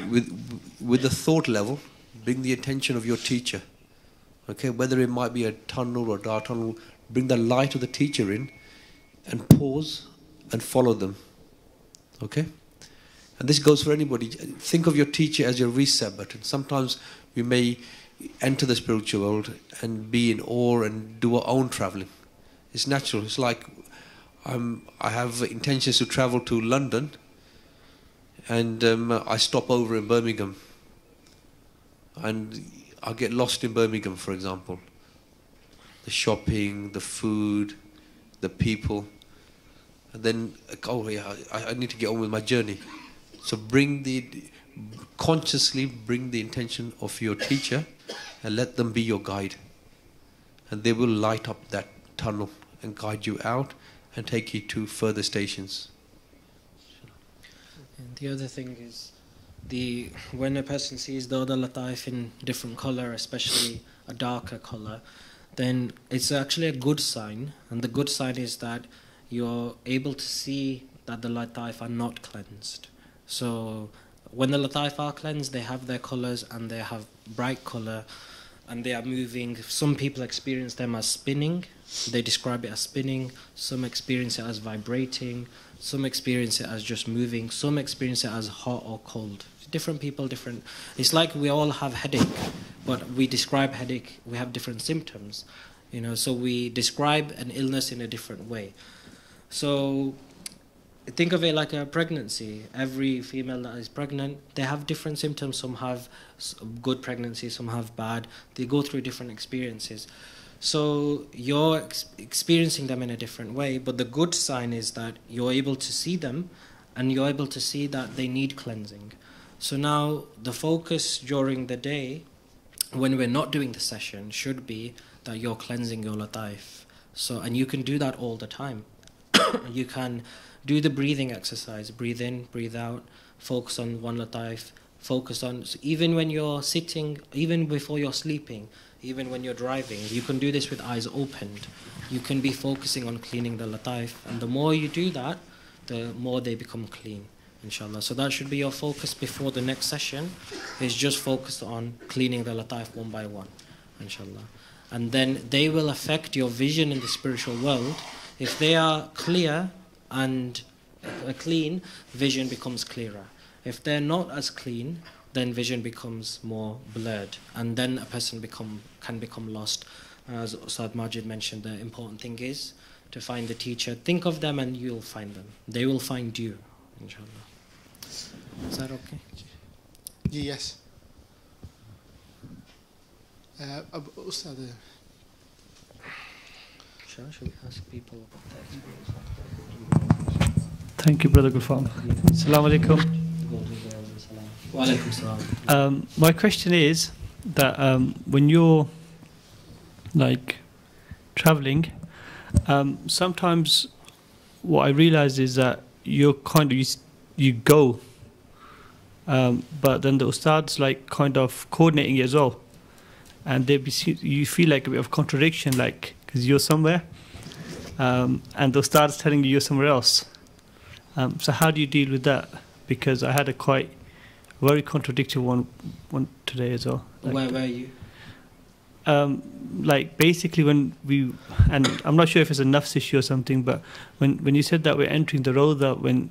with the thought level, bring the attention of your teacher. Okay, whether it might be a tunnel or a dark tunnel, bring the light of the teacher in and pause and follow them. Okay? And this goes for anybody. Think of your teacher as your reset button. Sometimes we may enter the spiritual world and be in awe and do our own traveling. It's natural. It's like I have intentions to travel to London, and I stop over in Birmingham, and I get lost in Birmingham, for example. The shopping, the food, the people, and then, oh yeah, I need to get on with my journey. So consciously bring the intention of your teacher and let them be your guide. And they will light up that tunnel and guide you out and take you to further stations. And the other thing is, when a person sees the other lataif in different color, especially a darker color, then it's actually a good sign. And the good sign is that you're able to see that the lataif are not cleansed. So when the lataif are cleansed, they have their colors and they have bright color and they are moving. Some people experience them as spinning. They describe it as spinning. Some experience it as vibrating. Some experience it as just moving. Some experience it as hot or cold. Different people, different. It's like we all have headache, but we describe headache. We have different symptoms, so we describe an illness in a different way. So think of it like a pregnancy. Every female that is pregnant, they have different symptoms. Some have good pregnancy, some have bad. They go through different experiences. So you're experiencing them in a different way, but the good sign is that you're able to see them and you're able to see that they need cleansing. So now the focus during the day, when we're not doing the session, should be that you're cleansing your lataif. And you can do that all the time. You can do the breathing exercise, breathe in, breathe out, focus on one lataif, so even when you're sitting, even before you're sleeping, even when you're driving, you can do this with eyes opened. You can be focusing on cleaning the lataif, and the more you do that, the more they become clean, inshallah. So that should be your focus before the next session, is just focus on cleaning the lataif one by one, inshallah. And then they will affect your vision in the spiritual world. If they are clear and clean, vision becomes clearer. If they're not as clean, then vision becomes more blurred, and then a person can become lost. As Ustad Majid mentioned, the important thing is to find the teacher. Think of them and you'll find them. They will find you, inshallah. Is that okay? Yes. Ustad. Should we ask people about that? Thank you, Brother Gulfam. Assalamu alaikum. Wa alaikum salam. My question is that when you're traveling, sometimes what I realize is that you're you go, but then the ustad's kind of coordinating it as well, and you feel like a bit of contradiction, because you're somewhere, and the ustad's telling you're somewhere else. So how do you deal with that? Because I had a very contradictory one today as well. Where were you? Basically when and I'm not sure if it's a nafs issue or something, but when you said that we're entering the Rawda when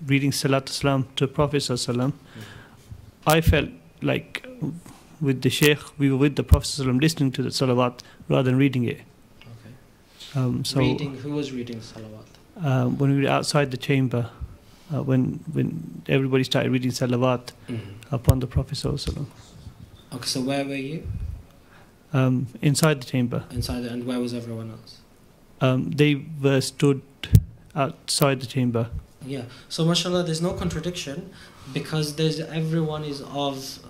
reading Salat Salam to Prophet Sallallahu, I felt like with the Sheikh, we were with the Prophet Sallallahu listening to the Salawat rather than reading it. Okay. Who was reading Salawat? When we were outside the chamber, when everybody started reading Salawat upon the Prophet Sallallahu. Okay, so where were you? Inside the chamber. And where was everyone else? They were stood outside the chamber. Yeah. So mashallah, there's no contradiction, because everyone is of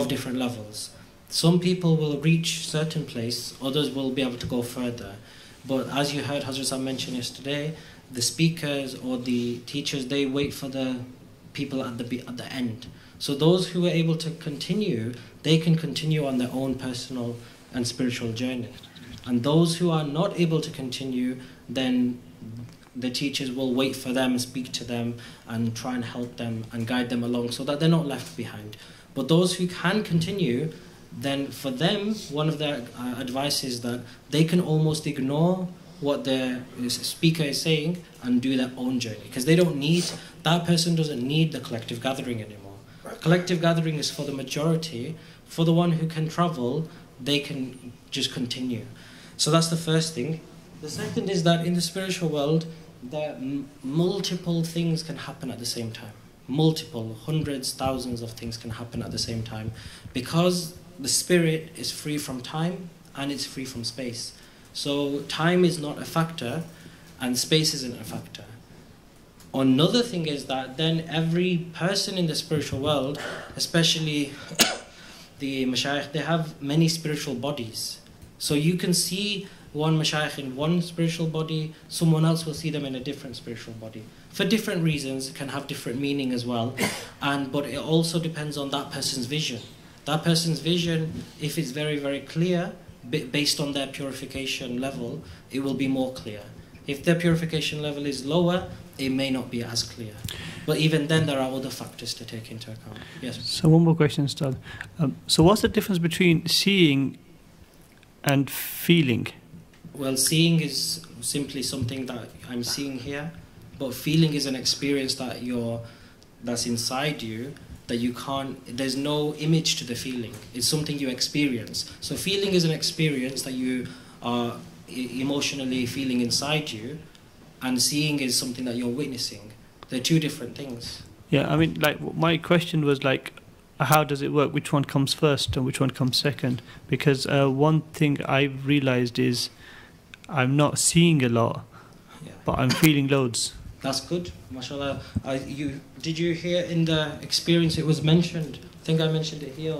different levels. Some people will reach certain place, others will be able to go further. But as you heard Hazrat Sahib mention yesterday, the speakers or the teachers, they wait for the people at the end. So those who are able to continue, they can continue on their own personal and spiritual journey. And those who are not able to continue, then the teachers will wait for them, speak to them, and try and help them and guide them along so that they're not left behind. But those who can continue, then for them, one of their advice is that they can almost ignore what the speaker is saying and do their own journey. Because they don't need, that person doesn't need the collective gathering anymore. Collective gathering is for the majority. For the one who can travel, they can just continue. So that's the first thing. The second is that in the spiritual world, multiple things can happen at the same time. Multiple, hundreds, thousands of things can happen at the same time. Because the spirit is free from time and it's free from space. So time is not a factor and space isn't a factor. Another thing is that then every person in the spiritual world, especially the mashayikh, they have many spiritual bodies. So you can see one mashayikh in one spiritual body, someone else will see them in a different spiritual body. For different reasons, it can have different meaning as well. But it also depends on that person's vision. That person's vision, if it's very, very clear, based on their purification level, it will be more clear. If their purification level is lower, it may not be as clear. But even then, there are other factors to take into account. Yes? So one more question, Ustad. So what's the difference between seeing and feeling? Well, seeing is simply something that I'm seeing here, but feeling is an experience that's inside you, that you can't, there's no image to the feeling. It's something you experience. So feeling is an experience that you are emotionally feeling inside you, and seeing is something that you're witnessing. They're two different things. Yeah, I mean, like, my question was like, how does it work? Which one comes first and which one comes second? Because one thing I've realized is I'm not seeing a lot, but I'm feeling loads. That's good, mashallah. Did you hear in the experience it was mentioned? I think I mentioned it here,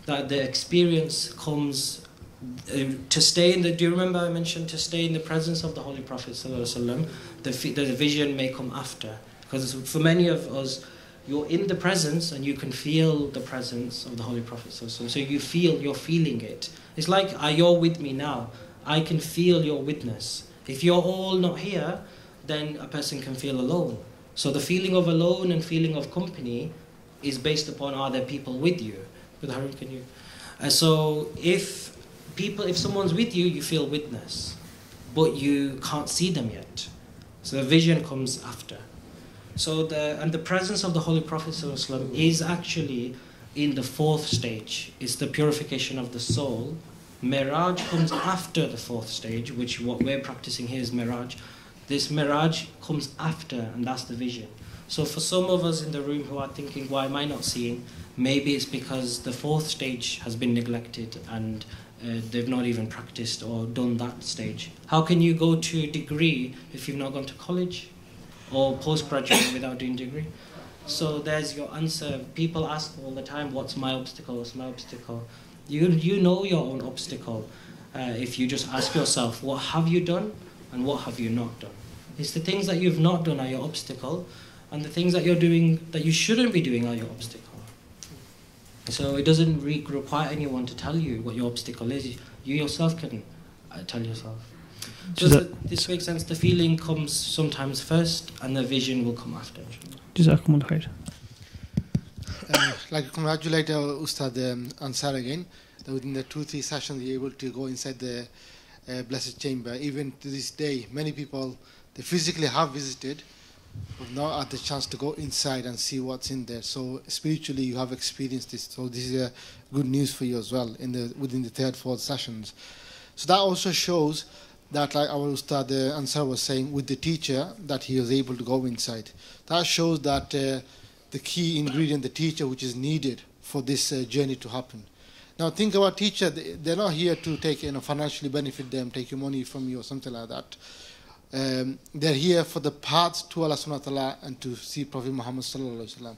that the experience comes to stay in the. Do you remember I mentioned to stay in the presence of the Holy Prophet ﷺ? The vision may come after, because for many of us, you're in the presence and you can feel the presence of the Holy Prophet ﷺ. So you're feeling it. It's like you're with me now. I can feel your witness. If you're all not here, then a person can feel alone. So the feeling of alone and feeling of company is based upon, are there people with you? With Harun, can you? So if someone's with you, you feel witness, but you can't see them yet. So the vision comes after. So the presence of the Holy Prophet ﷺ is actually in the fourth stage. It's the purification of the soul. Miraj comes after the fourth stage, which what we're practicing here is Miraj. This Miraj comes after, and that's the vision. So for some of us in the room who are thinking, why am I not seeing? Maybe it's because the fourth stage has been neglected and they've not even practiced or done that stage. How can you go to degree if you've not gone to college or postgraduate without doing degree? So there's your answer. People ask all the time, what's my obstacle? What's my obstacle? You know your own obstacle if you just ask yourself, what have you done and what have you not done? It's the things that you've not done are your obstacle, and the things that you're doing that you shouldn't be doing are your obstacle. So it doesn't require anyone to tell you what your obstacle is. You yourself can tell yourself. So this makes sense. The feeling comes sometimes first, and the vision will come after. Jazakumullah khair. Like to congratulate Ustad Ansar again, that within the 2-3 sessions you're able to go inside the blessed chamber. Even to this day, many people, they physically have visited, but not had the chance to go inside and see what's in there. So spiritually you have experienced this. So this is good news for you as well within the 3rd, 4th sessions. So that also shows that, like our Ustad Ansar was saying, with the teacher, that he was able to go inside. That shows that the key ingredient, the teacher, which is needed for this journey to happen. Now think about teacher, they're not here to take, financially benefit them, take your money from you or something like that. They're here for the path to Allah subhanahu wa ta'ala and to see Prophet Muhammad sallallahu alaihi wasallam.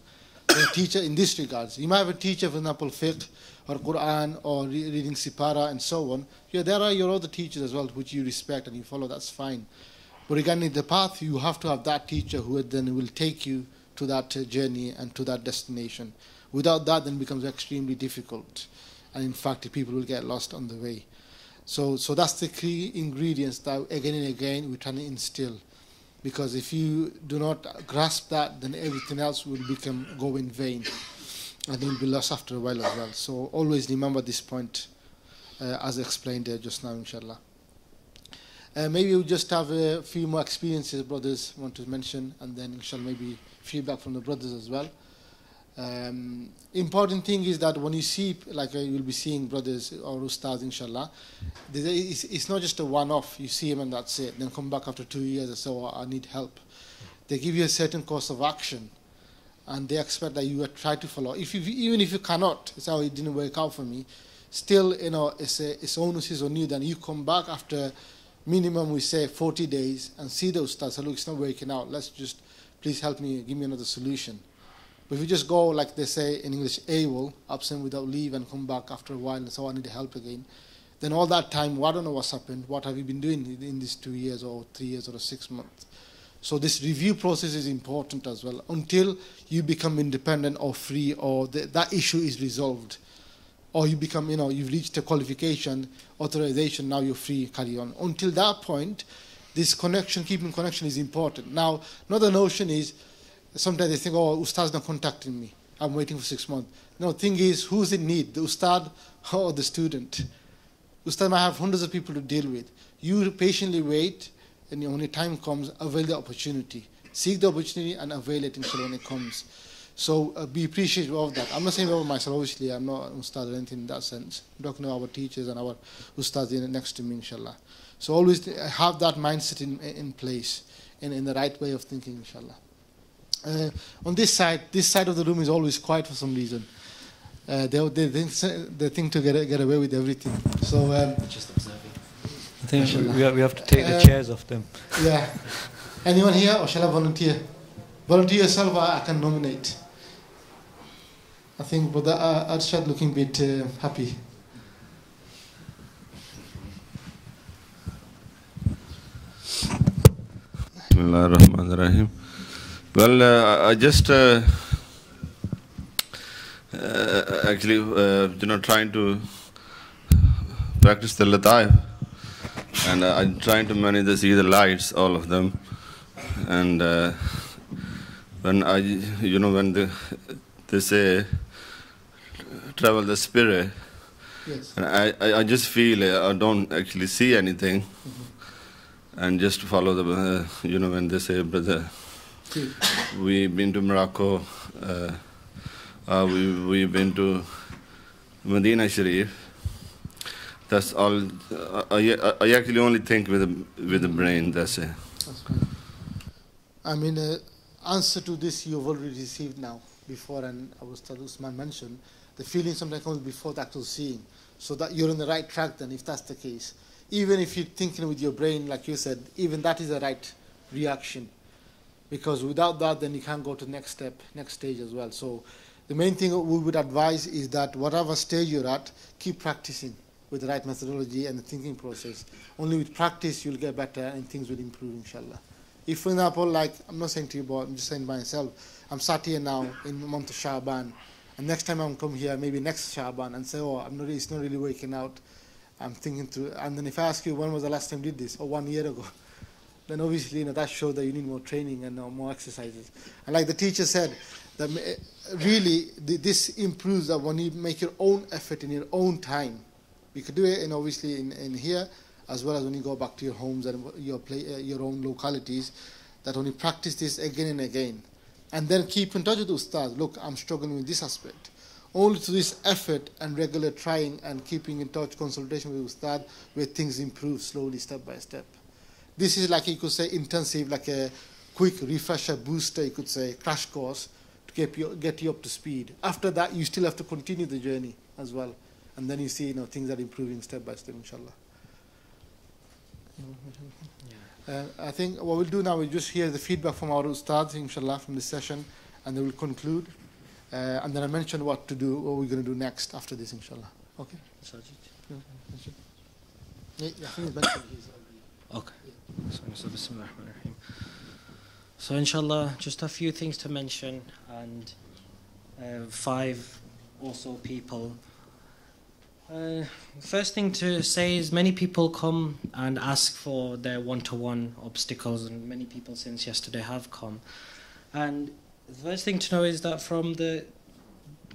a teacher in this regards. You might have a teacher, for example, fiqh or Quran or reading Sipara and so on. Yeah, there are your other teachers as well, which you respect and you follow, that's fine. But regarding the path, you have to have that teacher who then will take you to that journey and to that destination. Without that, then it becomes extremely difficult. And in fact, people will get lost on the way. So that's the key ingredients that again and again we try to instill. Because if you do not grasp that, then everything else will go in vain. And you'll be lost after a while as well. So always remember this point, as explained there just now, inshallah. Maybe we'll just have a few more experiences brothers want to mention, and then inshallah maybe feedback from the brothers as well. Important thing is that when you see, like you'll be seeing brothers or ustads inshallah, it's not just a one-off, you see them and that's it, then come back after 2 years or so, I need help. They give you a certain course of action and they expect that you try to follow. Even if you cannot, it's how it didn't work out for me, still, it's onus is on you. Then you come back after minimum, we say 40 days, and see those ustads, say, look, it's not working out, let's just, please help me, give me another solution. But if you just go, like they say in English, AWOL, absent without leave, and come back after a while and so I need help again, then all that time, I don't know what's happened, what have you been doing in these 2 years or 3 years or 6 months. So this review process is important as well, until you become independent or free, or that issue is resolved. Or you become, you've reached a qualification, authorization, now you're free, carry on. Until that point, this connection, keeping connection is important. Now, another notion is, sometimes they think, oh, Ustad's not contacting me, I'm waiting for 6 months. No, thing is, who's in need, the Ustad or the student? Ustad might have hundreds of people to deal with. You patiently wait, and when the time comes, avail the opportunity. Seek the opportunity and avail it inshallah when it comes. So be appreciative of that. I'm not saying about myself, obviously, I'm not an Ustad or anything in that sense. I'm talking about our teachers and our Ustads next to me, inshallah. So always have that mindset in place, in the right way of thinking, inshallah. On this side of the room is always quiet for some reason. They think to get away with everything. So just observing. I think we have to take the chairs off them. Yeah. Anyone here, or shall I volunteer? Volunteer yourself, I can nominate. I think Brother Arshad looking a bit happy. Bismillahirrahmanirrahim. Well, I just actually, trying to practice the lataif, and I'm trying to manage the see the lights, all of them, and when when they say travel the spirit, yes. And I just feel I don't actually see anything. Mm-hmm. And just follow the, when they say, brother, we've been to Morocco, we've been to Medina Sharif. That's all. I actually only think with the brain. That's it. That's good. I mean, answer to this you've already received now. Before, and Ustad Usman mentioned, the feeling sometimes comes before the actual seeing. So that you're on the right track then, if that's the case. Even if you're thinking with your brain, like you said, even that is the right reaction. Because without that, then you can't go to the next step, next stage as well. So the main thing we would advise is that whatever stage you're at, keep practicing with the right methodology and the thinking process. Only with practice you'll get better and things will improve, inshallah. If, for example, like, I'm not saying to you, but I'm just saying by myself, I'm sat here now in the month of Sha'ban, and next time I'm come here, maybe next Sha'ban, and say, oh, it's not really working out. I'm thinking through, and then if I ask you when was the last time you did this, or 1 year ago, then obviously that shows that you need more training and more exercises. And like the teacher said, that really this improves that when you make your own effort in your own time. You could do it, obviously in here, as well as when you go back to your homes and your own localities. That when you practice this again and again, and then keep in touch with the ustad. Look, I'm struggling with this aspect. Only through this effort and regular trying and keeping in touch, consultation with Ustad, where things improve slowly, step by step. This is like, you could say, intensive, like a quick refresher, booster, you could say, crash course, to get you up to speed. After that, you still have to continue the journey as well. And then you see, things are improving step by step, inshallah. Yeah. I think what we'll do now is just hear the feedback from our Ustads, inshallah, from this session, and then we'll conclude. And then I mentioned what to do, what we're going to do next after this, inshallah. Okay? Yeah, I think it's mentioned. Okay. So inshallah, just a few things to mention, and 5 also people. First thing to say is many people come and ask for their one-to-one obstacles, and many people since yesterday have come. And the first thing to know is that from the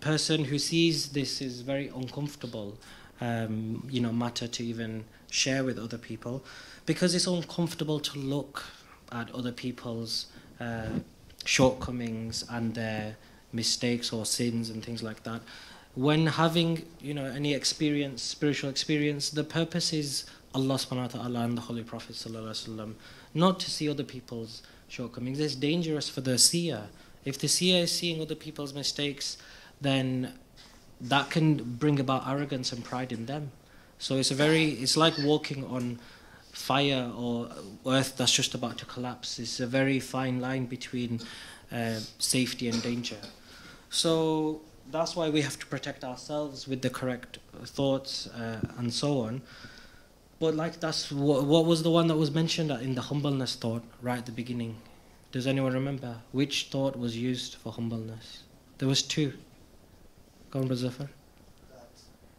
person who sees this is very uncomfortable, matter to even share with other people, because it's uncomfortable to look at other people's shortcomings and their mistakes or sins and things like that. When having, any experience, spiritual experience, the purpose is Allah subhanahu wa ta'ala and the Holy Prophet sallallahu alaihi wasallam, not to see other people's shortcomings. It's dangerous for the seer. If the seer is seeing other people's mistakes, then that can bring about arrogance and pride in them. So it's like walking on fire or earth that's just about to collapse. It's a very fine line between safety and danger. So that's why we have to protect ourselves with the correct thoughts and so on. But that's what was the one that was mentioned in the humbleness thought right at the beginning? Does anyone remember which thought was used for humbleness? There was 2. Go on, Brother Zafar. That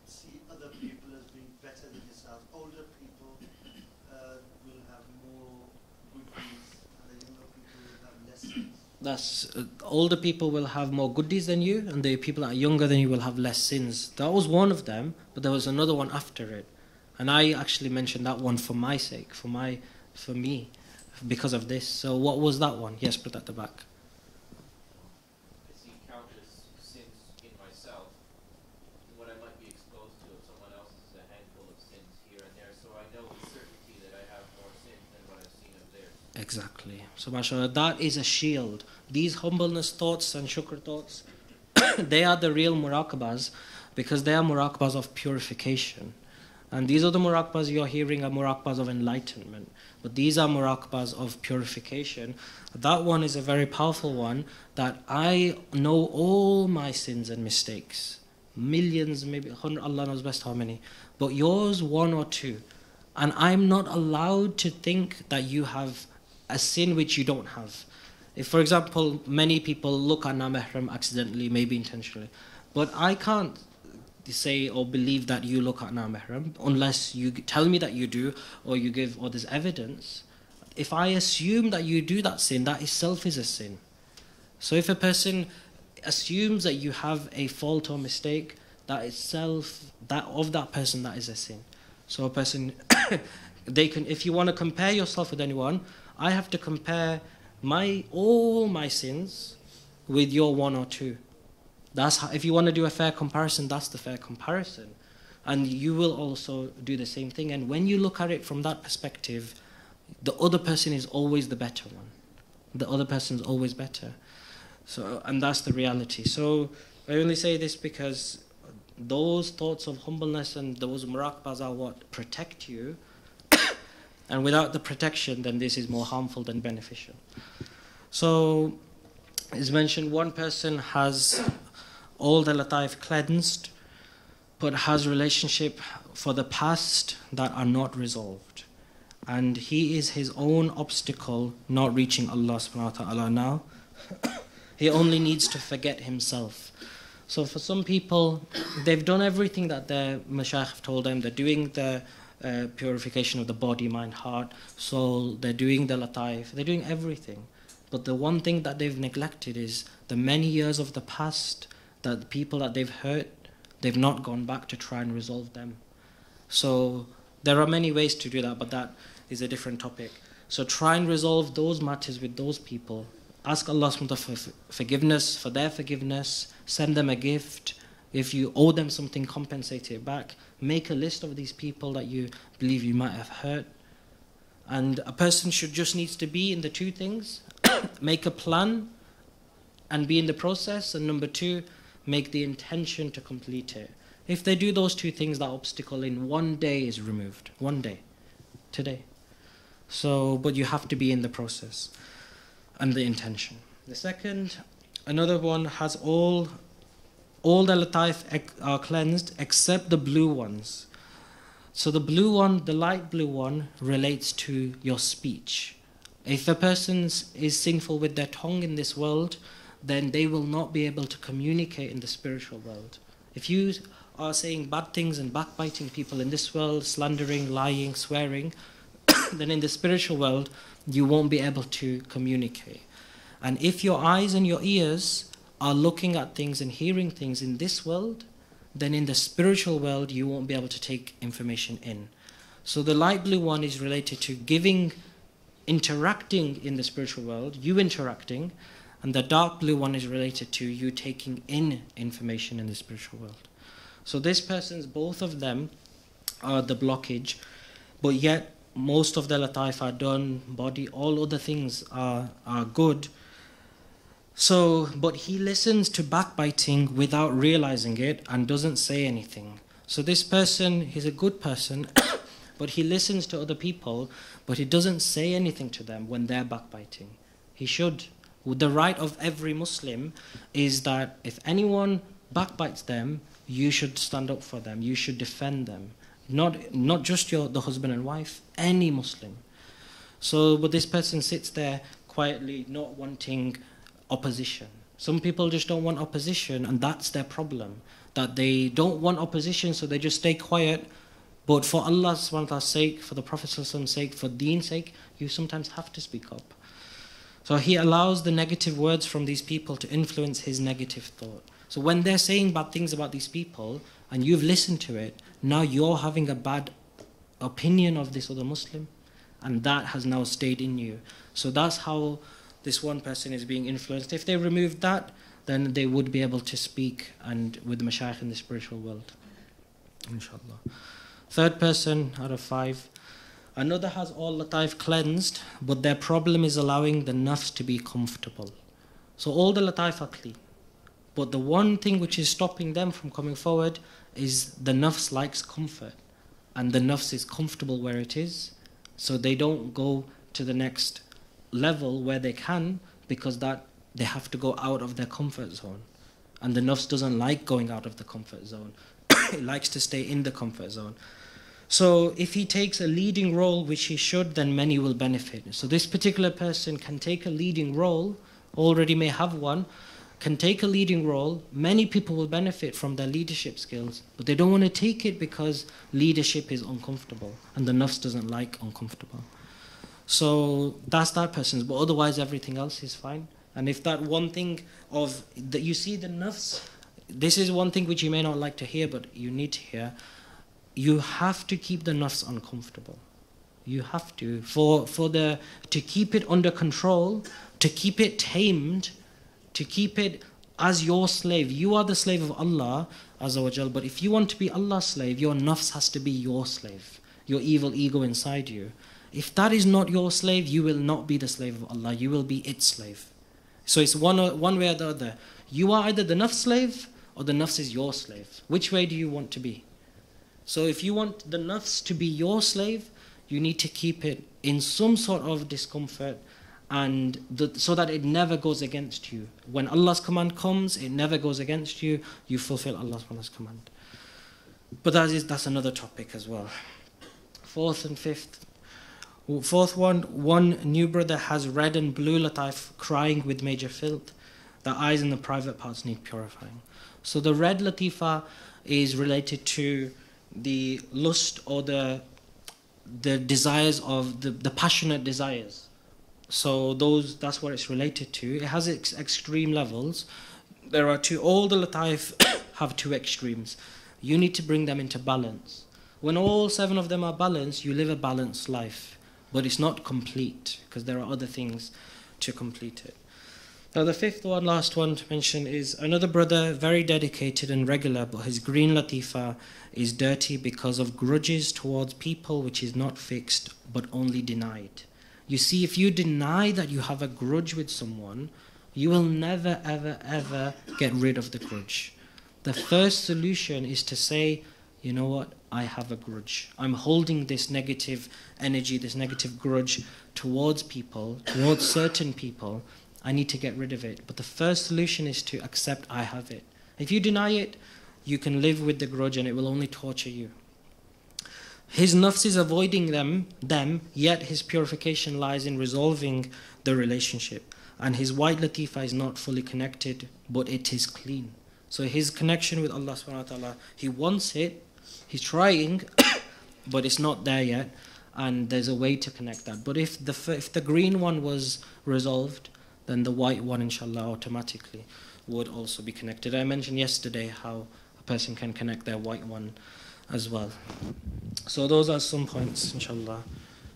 see other people as being better than yourself. Older people will have more good deeds, and the younger people will have less sins. That's older people will have more good deeds than you, and the people that are younger than you will have less sins. That was one of them, but there was another one after it, and I actually mentioned that one for my sake, for me, because of this. So what was that one? Yes, put at the back. I see countless sins in myself. What I might be exposed to of someone else is a handful of sins here and there. So I know with certainty that I have more sins than what I've seen of theirs. Exactly. So mashallah, that is a shield. These humbleness thoughts and shukr thoughts, they are the real muraqabas, because they are muraqabas of purification. And these are the muraqabas you're hearing are muraqabas of enlightenment. But these are muraqabas of purification. That one is a very powerful one, that I know all my sins and mistakes. Millions, maybe 100, Allah knows best how many. But yours, 1 or 2. And I'm not allowed to think that you have a sin which you don't have. If, for example, many people look at na-mahram accidentally, maybe intentionally. But I can't say or believe that you look at na-mahram unless you tell me that you do, or you give others evidence. If I assume that you do that sin, that itself is a sin. So if a person assumes that you have a fault or mistake, that itself, that of that person, that is a sin. So a person, if you want to compare yourself with anyone, I have to compare all my sins with your 1 or 2. That's how, if you want to do a fair comparison, that's the fair comparison. And you will also do the same thing. And when you look at it from that perspective, the other person is always the better one. The other person is always better. So, and that's the reality. So I only say this because those thoughts of humbleness and those muraqabas are what protect you. And without the protection, then this is more harmful than beneficial. So, as mentioned, one person has all the lataif cleansed, but has relationship for the past that are not resolved. And he is his own obstacle not reaching Allah subhanahu wa ta'ala now. He only needs to forget himself. So for some people, they've done everything that their mashayikh have told them. They're doing the purification of the body, mind, heart, soul. They're doing the lataif. They're doing everything. But the one thing that they've neglected is the many years of the past, that the people that they've hurt, they've not gone back to try and resolve them. So there are many ways to do that, but that is a different topic. So try and resolve those matters with those people. Ask Allah subhanahu wa ta'ala for forgiveness, for their forgiveness. Send them a gift. If you owe them something, compensate it back. Make a list of these people that you believe you might have hurt. And a person just needs to be in the 2 things. Make a plan and be in the process. And number 2, make the intention to complete it. If they do those 2 things, that obstacle in 1 day is removed. 1 day. Today. So, but you have to be in the process and the intention. The second, another one has all all the lataif are cleansed except the blue ones. So the blue one, the light blue one, relates to your speech. If a person is sinful with their tongue in this world, then they will not be able to communicate in the spiritual world. If you are saying bad things and backbiting people in this world, slandering, lying, swearing, then in the spiritual world, you won't be able to communicate. And if your eyes and your ears are looking at things and hearing things in this world, then in the spiritual world, you won't be able to take information in. So the light blue one is related to giving, interacting in the spiritual world, you interacting, and the dark blue one is related to you taking in information in the spiritual world. So this person's, both of them are the blockage, but yet most of the lataif are done, body, all other things are good. So, but he listens to backbiting without realizing it and doesn't say anything. So this person, he's a good person, but he listens to other people, but he doesn't say anything to them when they're backbiting. He should. The right of every Muslim is that if anyone backbites them, you should stand up for them, you should defend them. Not just the husband and wife, any Muslim. So, but this person sits there quietly, not wanting opposition. Some people just don't want opposition, and that's their problem. That they don't want opposition, so they just stay quiet. But for Allah's sake, for the Prophet's sake, for Deen's sake, you sometimes have to speak up. So he allows the negative words from these people to influence his negative thought. So when they're saying bad things about these people, and you've listened to it, now you're having a bad opinion of this other Muslim, and that has now stayed in you. So that's how this one person is being influenced. If they removed that, then they would be able to speak and with the mashayikh in the spiritual world. Inshallah. Third person out of 5. Another has all lataif cleansed, but their problem is allowing the nafs to be comfortable. So all the lataif are clean. But the one thing which is stopping them from coming forward is the nafs likes comfort. And the nafs is comfortable where it is. So they don't go to the next level where they can, because that they have to go out of their comfort zone. And the nafs doesn't like going out of the comfort zone. It likes to stay in the comfort zone. So if he takes a leading role, which he should, then many will benefit. So this particular person can take a leading role, already may have one, can take a leading role. Many people will benefit from their leadership skills, but they don't want to take it because leadership is uncomfortable and the nafs doesn't like uncomfortable. So that's that person's, but otherwise everything else is fine. And if that one thing of that you see the nafs, this is one thing which you may not like to hear, but you need to hear. You have to keep the nafs uncomfortable. You have to to keep it under control, to keep it tamed, to keep it as your slave. You are the slave of Allah Azza wa Jal, but if you want to be Allah's slave, your nafs has to be your slave, your evil ego inside you. If that is not your slave, you will not be the slave of Allah, you will be its slave. So it's one way or the other. You are either the nafs slave or the nafs is your slave. Which way do you want to be? So if you want the nafs to be your slave, you need to keep it in some sort of discomfort, and so that it never goes against you. When Allah's command comes, it never goes against you. You fulfill Allah's command. But that's another topic as well. Fourth and fifth. Fourth one new brother has red and blue lataif crying with major filth. The eyes and the private parts need purifying. So the red latifa is related to the lust or the desires of the passionate desires. So that's what it's related to. It has extreme levels. There are all the lataif have 2 extremes. You need to bring them into balance. When all 7 of them are balanced, you live a balanced life. But it's not complete, because there are other things to complete it. Now the fifth one, last one to mention, is another brother, very dedicated and regular, but his green latifa is dirty because of grudges towards people which is not fixed, but only denied. You see, if you deny that you have a grudge with someone, you will never, ever, ever get rid of the grudge. The first solution is to say, you know what, I have a grudge. I'm holding this negative energy, this negative grudge towards people, towards certain people. I need to get rid of it. But the first solution is to accept I have it. If you deny it, you can live with the grudge and it will only torture you. His nafs is avoiding them, yet his purification lies in resolving the relationship. And his white latifa is not fully connected, but it is clean. So his connection with Allah subhanahu wa ta'ala, he wants it, he's trying, but it's not there yet. And there's a way to connect that. But if the green one was resolved, then the white one, inshallah, automatically would also be connected. I mentioned yesterday how a person can connect their white one as well. So those are some points, inshallah,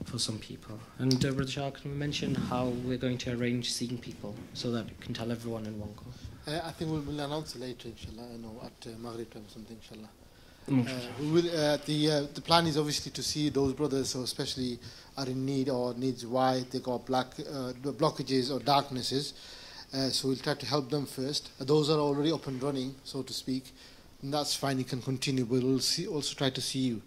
for some people. And Brother Shah, can we mention how we're going to arrange seeing people so that you can tell everyone in one go? I think we'll announce it later, inshallah, at Maghrib time or something, inshallah. We will, the plan is obviously to see those brothers who especially are in need or needs white, they got black blockages or darknesses. So we'll try to help them first. Those are already up and running, so to speak. And that's fine, you can continue, but we'll also try to see you.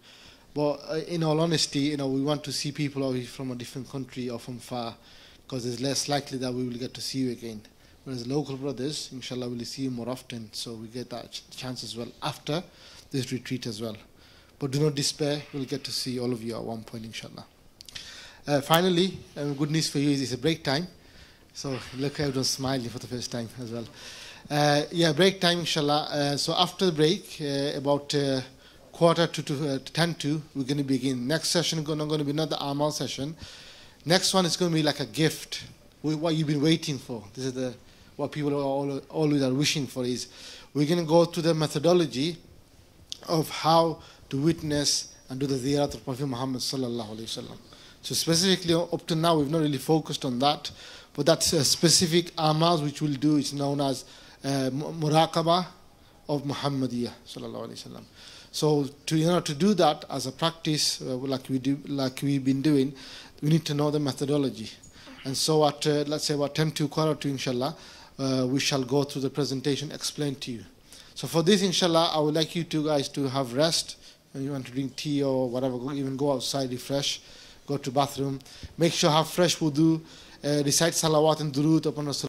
But in all honesty, we want to see people from a different country or from far, because it's less likely that we will get to see you again. Whereas local brothers, inshallah, we'll see you more often, so we get that chance as well after this retreat as well. But do not despair, we'll get to see all of you at one point, inshallah. Finally, good news for you is it's a break time. So look, everyone's smiling for the first time as well. Break time, inshallah. So after the break, about quarter to 10 to, we're going to begin. Next session is going to be not the Amal session. Next one is going to be like a gift, what you've been waiting for. This is what people always are wishing for is, we're going to go through the methodology of how to witness and do the ziyarat of Prophet Muhammad sallallahu alaihi wasallam. So specifically up to now, we've not really focused on that, but that's a specific amals which we'll do. It's known as muraqabah of Muhammadiyah sallallahu alaihi wasallam. So to do that as a practice, like we've been doing, we need to know the methodology. And so at let's say about 10 to quarter to, inshallah, we shall go through the presentation, explain to you. So for this, inshallah, I would like you two guys to have rest. If you want to drink tea or whatever, even go outside, refresh, go to bathroom. Make sure have fresh wudu, recite salawat and durood upon Rasul.